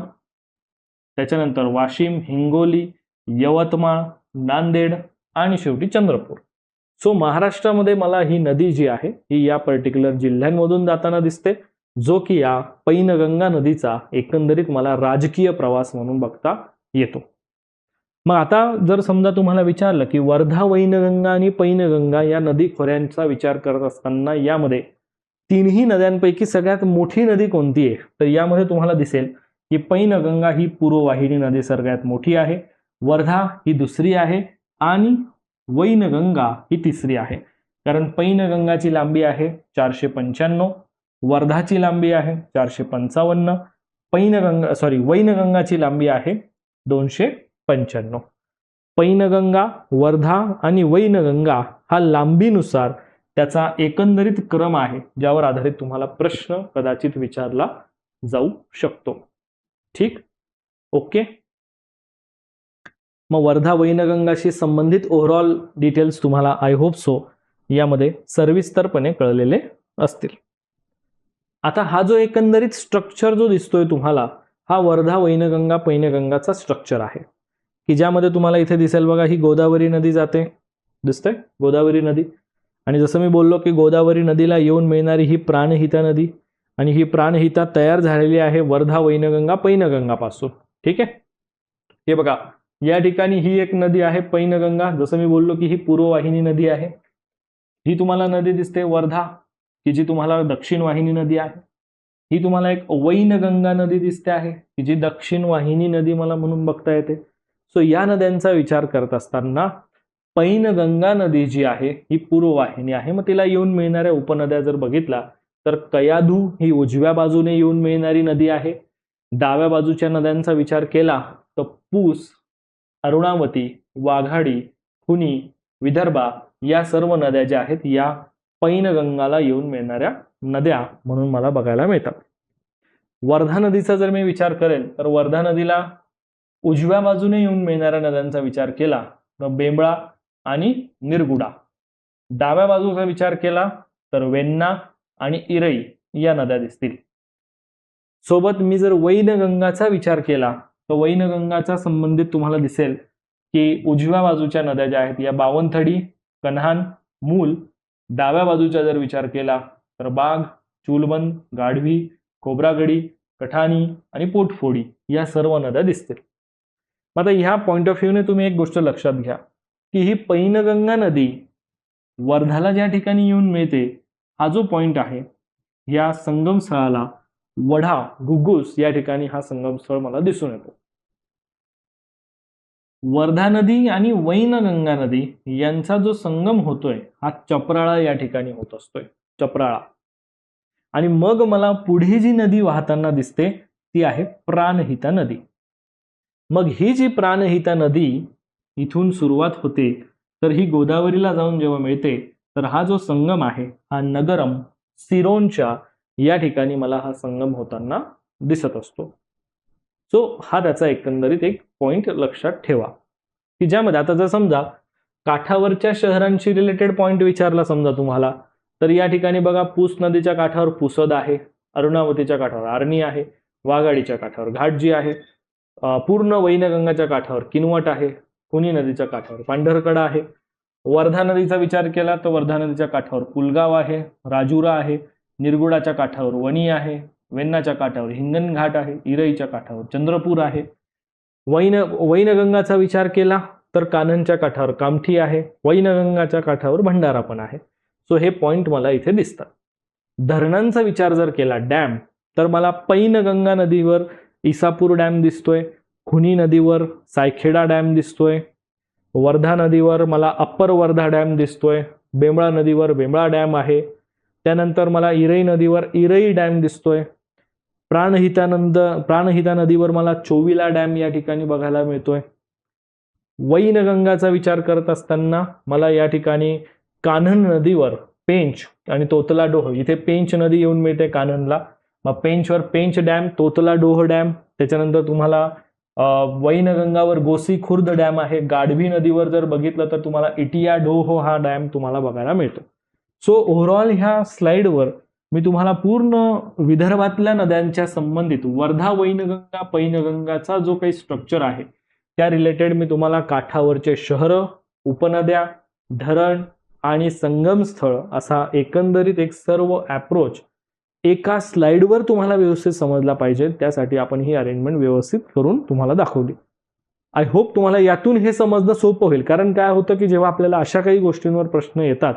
त्याच्यानंतर वाशिम, हिंगोली, यवतमाळ, नांदेड आणि शेवटी चंद्रपूर. सो महाराष्ट्रामध्ये मला ही नदी जी आहे ही या पर्टिक्युलर जिल्ह्यांमधून जाताना दिसते, जो की या पैनगंगा नदीचा एकंदरीत मला राजकीय प्रवास म्हणून बघता येतो. मग आता जर समजा तुम्हाला विचारलं की वर्धा, वैनगंगा आणि पैनगंगा या नदी खोऱ्यांचा विचार करत असताना यामध्ये तीनही नद्यांपैकी सगळ्यात मोठी नदी कोणती आहे, तर यामध्ये तुम्हाला दिसेल की पैनगंगा ही पूर्ववाहिनी नदी सगळ्यात मोठी आहे, वर्धा ही दुसरी आहे आणि वैनगंगा ही तिसरी आहे. कारण पैनगंगाची लांबी आहे 495, वर्धाची लांबी आहे 455, वैनगंगाची लांबी आहे 295. पैनगंगा, वर्धा आणि वैनगंगा हा लांबीनुसार त्याचा एकंदरीत क्रम आहे ज्यावर आधारित तुम्हाला प्रश्न कदाचित विचारला जाऊ शकतो. ठीक, ओके. मग वर्धा वैनगंगाशी संबंधित ओव्हरऑल डिटेल्स तुम्हाला आय होप सो यामध्ये सविस्तरपणे कळलेले असतील. आता हा जो एकंदरीत स्ट्रक्चर जो दिसतोय तुम्हाला हा वर्धा वैनगंगा पैनगंगाचा स्ट्रक्चर आहे की ज्यामध्ये तुम्हाला इथे दिसेल बघा ही गोदावरी नदी जाते, दिसतंय गोदावरी नदी. आणि जसं मी बोललो की गोदावरी नदीला येऊन मिळणारी ही प्राणहिता नदी आणि ही प्राणहिता तयार झालेली आहे वर्धा वैनगंगा पैनगंगा पासून. ठीक आहे, हे बघा या ठिकाणी ही एक नदी आहे पैनगंगा, जसं मी बोललो की ही पूर्ववाहिनी नदी आहे. ही तुम्हाला नदी दिसते वर्धा की जी तुम्हाला दक्षिण वाहिनी नदी आहे. ही तुम्हाला एक वैनगंगा नदी दिसते आहे की जी दक्षिण वाहिनी नदी मला म्हणून बघता येते. सो या नद्यांचा विचार करत असताना पैनगंगा नदी जी आहे ही पूर्ववाहिनी आहे. मग तिला येऊन मिळणाऱ्या उपनद्या जर बघितला तर कयाधू ही उजव्या बाजूने येऊन मिळणारी नदी आहे. डाव्या बाजूच्या नद्यांचा विचार केला तर पूस, अरुणावती, वाघाडी, खुनी, विदर्भा या सर्व नद्या ज्या आहेत या पैनगंगाला येऊन मिळणाऱ्या नद्या म्हणून मला बघायला मिळतात. वर्धा नदीचा जर मी विचार करेन तर वर्धा नदीला उजव्या बाजूने येऊन मिळणाऱ्या नद्यांचा विचार केला तर बेंबळा आणि निरगुडा. डाव्या बाजूचा विचार केला तर वेण्णा आणि इरई या नद्या दिसतील. सोबत मी जर वैनगंगाचा विचार केला तर वैनगंगाचा संबंधित तुम्हाला दिसेल की उजव्या बाजूच्या नद्या ज्या आहेत या बावनथडी, कन्हान, मूल. डाव्या बाजूचा जर विचार केला तर बाग, चुलबंद, गाढवी, खोब्रागडी, कठाणी आणि पोटफोडी या सर्व नद्या दिसतील. आता ह्या पॉइंट ऑफ व्ह्यूने तुम्ही एक गोष्ट लक्षात घ्या की ही पैनगंगा नदी वर्धाला ज्या ठिकाणी येऊन मिळते हा जो पॉइंट आहे या संगमस्थळाला वढा, घुग्गुस या ठिकाणी हा संगमस्थळ मला दिसून येतो. वर्धा नदी आणि वैनगंगा नदी यांचा जो संगम होतोय हा चपराळा या ठिकाणी होत असतोय, चपराळा. आणि मग मला पुढे जी नदी वाहताना दिसते ती आहे प्राणहिता नदी. मग ही जी प्राणहिता नदी इथून सुरुवात होते तर ही गोदावरीला जाऊन जेव्हा मिळते तर हा जो संगम आहे हा नगरम, सिरोंचा या ठिकाणी मला हा संगम होताना दिसत असतो. सो हा त्याचा एकंदरीत एक पॉइंट लक्षात ठेवा की ज्यामध्ये आता जर समजा काठावरच्या शहरांशी रिलेटेड पॉइंट विचारला समजा तुम्हाला तर या ठिकाणी बघा पूस नदीच्या काठावर पुसद आहे, अरुणावतीच्या काठावर आर्णी आहे, वाघाडीच्या काठावर घाटजी आहे, पूर्ण वैनगंगाच्या काठावर किनवट आहे, खुनी नदीच्या काठावर पांढरकडा आहे. वर्धा नदीचा विचार केला तर वर्धा नदीच्या काठावर पुलगाव आहे, राजुरा आहे, निरगुडाच्या काठावर वणी आहे, वेण्णाच्या काठावर हिंगणघाट आहे, इरईच्या काठावर चंद्रपूर आहे. वैनगंगाचा विचार केला तर काननच्या काठावर कामठी आहे, वैनगंगाच्या काठावर भंडारा पण आहे. सो हे पॉइंट मला इथे दिसतात. धरणांचा विचार जर केला डॅम तर मला पैनगंगा नदीवर इसापूर डॅम दिसतोय, खुनी नदीवर सायखेडा डॅम दिसतोय, वर्धा नदीवर मला अप्पर वर्धा डॅम दिसतोय, बेंबळा नदीवर बेंबळा डॅम आहे, त्यानंतर मला इरई नदीवर इरई डॅम दिसतोय, प्राणहिता नदीवर मला चोविला डॅम या ठिकाणी बघायला मिळतोय. वैनगंगाचा विचार करत असताना मला या ठिकाणी कान्हन नदीवर पेंच आणि तोतला डोह, इथे पेंच नदी येऊन मिळते कान्हनला, मग पेंचवर पेंच डॅम, तोतला डोह डॅम, त्याच्यानंतर तुम्हाला वैनगंगावर गोसी खुर्द डॅम आहे, गाढवी नदीवर जर बघितलं तर तुम्हाला इटिया डोह हा डॅम तुम्हाला बघायला मिळतो. सो ओव्हरऑल ह्या स्लाइडवर मी तुम्हाला पूर्ण विदर्भातल्या नद्यांच्या संबंधित वर्धा वैनगंगा पैनगंगाचा जो काही स्ट्रक्चर आहे त्या रिलेटेड मी तुम्हाला काठावरचे शहरं, उपनद्या, धरण आणि संगम स्थळ असा एकंदरीत एक सर्व अप्रोच एका स्लाइडवर तुम्हाला व्यवस्थित समजला पाहिजे, त्यासाठी आपण ही अरेंजमेंट व्यवस्थित करून तुम्हाला दाखवली. आय होप तुम्हाला यातून हे समजणं सोपं होईल, कारण काय होतं की जेव्हा आपल्याला अशा काही गोष्टींवर प्रश्न येतात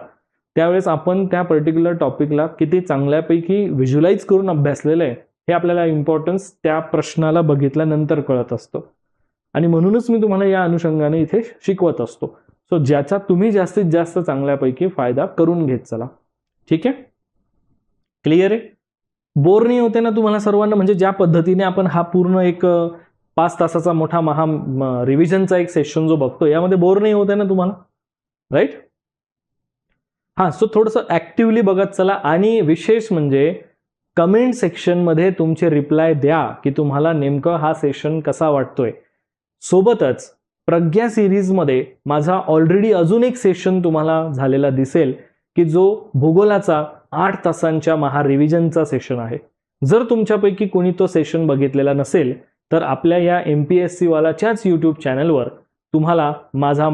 त्यावेळेस आपण त्या पर्टिक्युलर टॉपिकला किती चांगल्यापैकी व्हिज्युअलाइज करून अभ्यासलेलं आहे हे आपल्याला इम्पॉर्टन्स त्या प्रश्नाला बघितल्यानंतर कळत असतं, आणि म्हणूनच मी तुम्हाला या अनुषंगाने इथे शिकवत असतो. सो ज्याचा तुम्ही जास्तीत जास्त चांगल्यापैकी फायदा करून घेत चला. ठीक आहे, क्लिअर आहे? बोर नाही होते ना तुम्हाला सर्वांना? म्हणजे ज्या पद्धतीने आपण हा पूर्ण एक 5 तासाचा मोठा रिव्हिजनचा एक सेशन जो बघतो यामध्ये बोर नाही होते ना तुम्हाला, राईट? हा, सो थोडंसं ऍक्टिव्हली बघत चला, आणि विशेष म्हणजे कमेंट सेक्शनमध्ये तुमचे रिप्लाय द्या की तुम्हाला नेमकं हा सेशन कसा वाटतोय. सोबतच प्रज्ञा सिरीजमध्ये माझा ऑलरेडी अजून एक सेशन तुम्हाला झालेला दिसेल की जो भूगोलाचा 8 तासांच्या रिव्हिजनचा सेशन आहे. जर तुमच्यापैकी कोणी तो सेशन बघितलेला नसेल तर आपल्या या MPSC वालाच्याच यूट्यूब चॅनलवर तुम्हाला माझा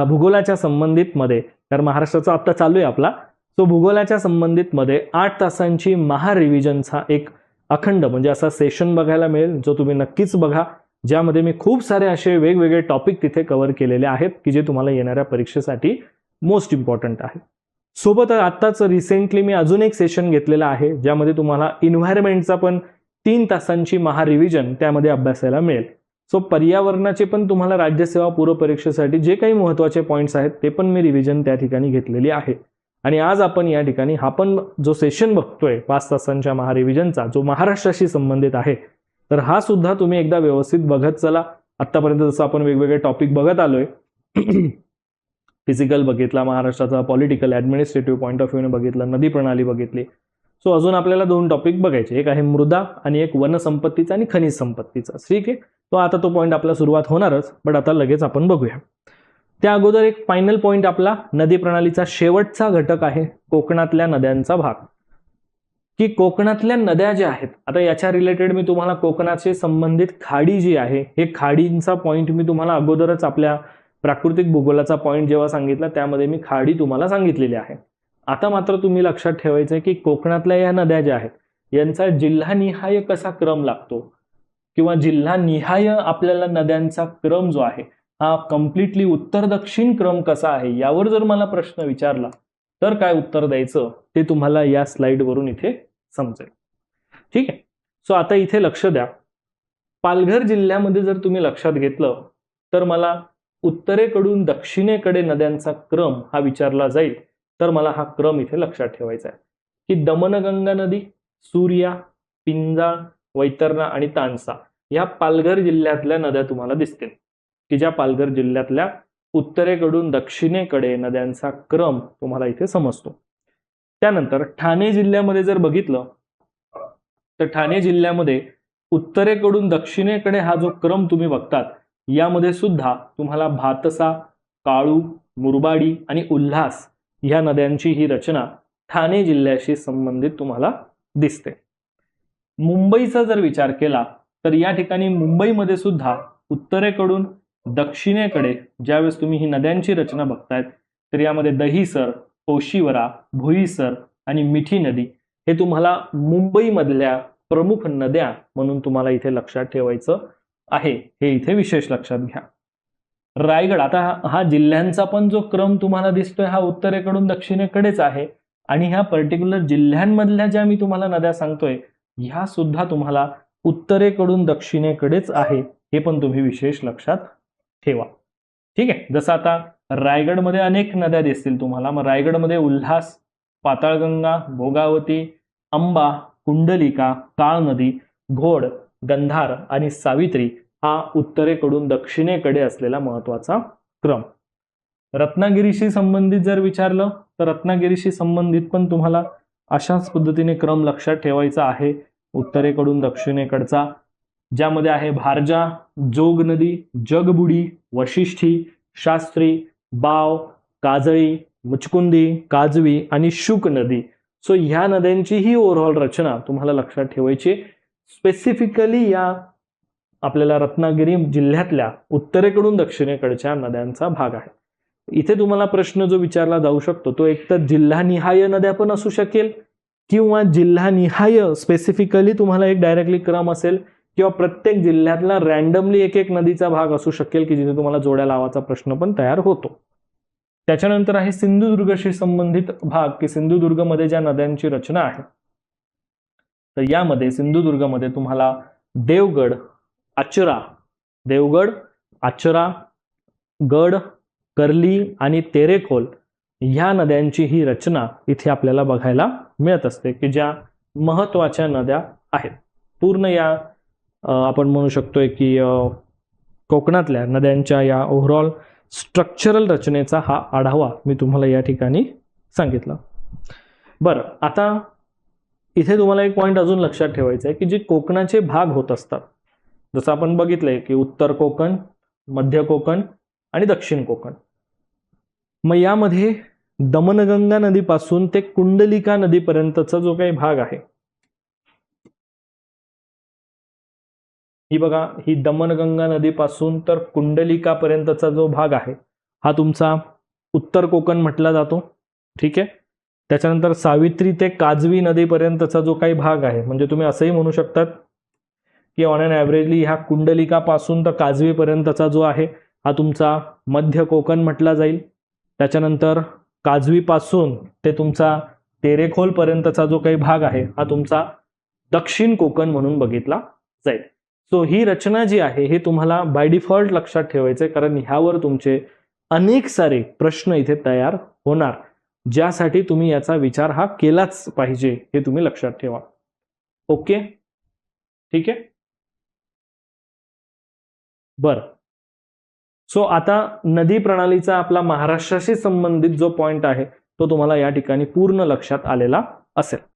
भूगोलाच्या संबंधित मध्ये, कारण महाराष्ट्राचा आत्ता चालू आहे आपला, तो भूगोलाच्या संबंधित मध्ये 8 तासांची रिव्हिजनचा एक अखंड म्हणजे असा सेशन बघायला मिळेल, जो तुम्ही नक्कीच बघा, ज्यामध्ये मी खूप सारे असे वेगवेगळे टॉपिक तिथे कव्हर केलेले आहेत की जे तुम्हाला येणाऱ्या परीक्षेसाठी मोस्ट इम्पॉर्टंट आहे. सोबत आत्ताच रिसेंटली मी अजून एक सेशन घेतलेला आहे ज्यामध्ये तुम्हाला इन्व्हायरमेंटचा पण 3 तासांची रिव्हिजन त्यामध्ये अभ्यासायला मिळेल. सो पर्यावरणाचे पण तुम्हाला राज्यसेवा पूर्व परीक्षेसाठी जे काही महत्त्वाचे पॉईंट्स आहेत ते पण मी रिव्हिजन त्या ठिकाणी घेतलेली आहे. आणि आज आपण या ठिकाणी हा पण जो सेशन बघतोय 5 तासांच्या रिव्हिजनचा जो महाराष्ट्राशी संबंधित आहे, तर हा सुद्धा तुम्ही एकदा व्यवस्थित बघत चला. आतापर्यंत जसं आपण वेगवेगळे टॉपिक बघत आलोय, फिजिकल बघितला महाराष्ट्राचा, पॉलिटिकल ॲडमिनिस्ट्रेटिव्ह पॉईंट ऑफ व्ह्यूने बघितलं, नदी प्रणाली बघितली. सो अजून आपल्याला 2 टॉपिक बघायचे, एक आहे मृदा आणि एक वनसंपत्तीचा आणि खनिज संपत्तीचा. ठीक आहे, तो आता तो पॉईंट आपला सुरुवात होणारच, बट आता लगेच आपण बघूया. त्या अगोदर एक फायनल पॉईंट आपला नदी प्रणालीचा शेवटचा घटक आहे कोकणातल्या नद्यांचा भाग, की कोकणातल्या नद्या ज्या आहेत, आता याच्या रिलेटेड मी तुम्हाला कोकणाशी संबंधित खाडी जी आहे हे खाडींचा पॉईंट मी तुम्हाला अगोदरच आपल्या प्राकृतिक भूगोलाचा पॉईंट जेव्हा सांगितला त्यामध्ये मी खाडी तुम्हाला सांगितलेली आहे. आता मात्र तुम्ही लक्षात ठेवायचं आहे की कोकणातल्या या नद्या ज्या आहेत यांचा जिल्हानिहाय कसा क्रम लागतो, किंवा जिल्हानिहाय आपल्याला नद्यांचा क्रम जो आहे हा कम्प्लिटली उत्तर दक्षिण क्रम कसा आहे यावर जर मला प्रश्न विचारला तर काय उत्तर द्यायचं ते तुम्हाला या स्लाइडवरून इथे समजेल. ठीक आहे, सो आता इथे लक्ष द्या. पालघर जिल्ह्यामध्ये जर तुम्ही लक्षात घेतलं तर मला उत्तरेकडून दक्षिणेकडे नद्यांचा क्रम हा विचारला जाईल, तर मला हा क्रम इथे लक्षात ठेवायचा आहे की दमनगंगा नदी, सूर्या, पिंजाळ, वैतरणा आणि तानसा या पालघर जिल्ह्यातल्या नद्या तुम्हाला दिसतील, की ज्या पालघर जिल्ह्यातल्या उत्तरेकडून दक्षिणेकडे नद्यांचा क्रम तुम्हाला इथे समजतो. त्यानंतर ठाणे जिल्ह्यामध्ये जर बघितलं तर ठाणे जिल्ह्यामध्ये उत्तरेकडून दक्षिणेकडे हा जो क्रम तुम्ही बघतात यामध्ये सुद्धा तुम्हाला भातसा, काळू, मुरबाडी आणि उल्हास ह्या नद्यांची ही रचना ठाणे जिल्ह्याशी संबंधित तुम्हाला दिसते. मुंबईचा जर विचार केला तर या ठिकाणी मुंबईमध्ये सुद्धा उत्तरेकडून दक्षिणेकडे ज्यावेळेस तुम्ही ही नद्यांची रचना बघतायत तर यामध्ये दहिसर, ओशिवरा, भुईसर आणि मिठी नदी हे तुम्हाला मुंबईमधल्या प्रमुख नद्या म्हणून तुम्हाला इथे लक्षात ठेवायचं आहे, हे इथे विशेष लक्षात घ्या. रायगड, आता हा जिल्ह्यांचा पण जो क्रम तुम्हाला दिसतोय हा उत्तरेकडून दक्षिणेकडेच आहे, आणि ह्या पर्टिक्युलर जिल्ह्यांमधल्या ज्या मी तुम्हाला नद्या सांगतोय ह्या सुद्धा तुम्हाला उत्तरेकडून दक्षिणेकडेच आहे, हे पण तुम्ही विशेष लक्षात ठेवा. ठीक आहे. जसं आता रायगडमध्ये अनेक नद्या दिसतील तुम्हाला. मग रायगडमध्ये उल्हास, पाताळगंगा, भोगावती, अंबा, कुंडलिका, काळ नदी, घोड, गंधार आणि सावित्री हा उत्तरेकडून दक्षिणेकडे असलेला महत्वाचा क्रम. रत्नागिरीशी संबंधित जर विचारलं तर रत्नागिरीशी संबंधित पण तुम्हाला अशाच पद्धतीने क्रम लक्षात ठेवायचा आहे, उत्तरेकडून दक्षिणेकडचा, ज्यामध्ये आहे भारजा, जोग नदी, जगबुडी, वशिष्ठी, शास्त्री, बाव, काजळी, मुचकुंदी, काजवी आणि शुक नदी. सो ह्या नद्यांची ही ओव्हरऑल रचना तुम्हाला लक्षात ठेवायची. स्पेसिफिकली या आपल्याला रत्नागिरी जिल्ह्यातल्या उत्तरेकडून दक्षिणेकडच्या नद्यांचा भाग आहे. इथे तुम्हाला प्रश्न जो विचारला जाऊ शकतो तो एक तर जिल्हानिहाय नद्या पण असू शकेल, किंवा जिल्हानिहाय स्पेसिफिकली तुम्हाला एक डायरेक्टली क्रम असेल, किंवा प्रत्येक जिल्ह्यातला रॅन्डमली एक एक नदीचा भाग असू शकेल की जिथे तुम्हाला जोड्या लावाचा प्रश्न पण तयार होतो. त्याच्यानंतर आहे सिंधुदुर्गशी संबंधित भाग, की सिंधुदुर्गमध्ये ज्या नद्यांची रचना आहे, तर यामध्ये सिंधुदुर्गमध्ये तुम्हाला देवगड, आचरा, गड, कर्ली आणि तेरेखोल ह्या नद्यांची ही रचना इथे आपल्याला बघायला मिळत असते, की ज्या महत्वाच्या नद्या आहेत. पूर्ण या आपण म्हणू शकतोय की कोकणातल्या नद्यांच्या या ओव्हरऑल स्ट्रक्चरल रचनेचा हा आढावा मी तुम्हाला या ठिकाणी सांगितला. बरं, आता इथे तुम्हाला एक पॉईंट अजून लक्षात ठेवायचा आहे की जे कोकणाचे भाग होत असतात, जसं आपण बघितलंय की उत्तर कोकण, मध्य कोकण आणि दक्षिण कोकण. मग यामध्ये दमनगंगा नदीपासून ते कुंडलिका नदीपर्यंतचा जो काही भाग आहे, ही बघा, ही दमनगंगा नदीपासून तर कुंडलिका पर्यंतचा जो भाग आहे हा तुमचा उत्तर कोकण म्हटला जातो. ठीक आहे. त्याच्यानंतर सावित्री ते काजवी नदीपर्यंतचा जो काही भाग आहे, म्हणजे तुम्ही असंही म्हणू शकतात की ऑन अन ॲव्हरेजली ह्या कुंडलिका पासून तर काजवी पर्यंतचा जो आहे हा तुमचा मध्य कोकण म्हटला जाईल. त्याच्यानंतर काजवी पासून ते तुमचा तेरेखोल पर्यंतचा जो काही भाग आहे हा तुमचा दक्षिण कोकण म्हणून बघितला जाईल. सो ही रचना जी आहे हे तुम्हाला बाय डिफॉल्ट लक्षात ठेवायचंय, कारण ह्यावर तुमचे अनेक सारे प्रश्न इथे तयार होणार, ज्यासाठी तुम्ही याचा विचार हा केलाच पाहिजे हे तुम्ही लक्षात ठेवा. ओके, ठीक आहे. बर, सो आता नदी प्रणालीचा आपला महाराष्ट्राशी संबंधित जो पॉइंट आहे तो तुम्हाला या ठिकाणी पूर्ण लक्षात आलेला असेल.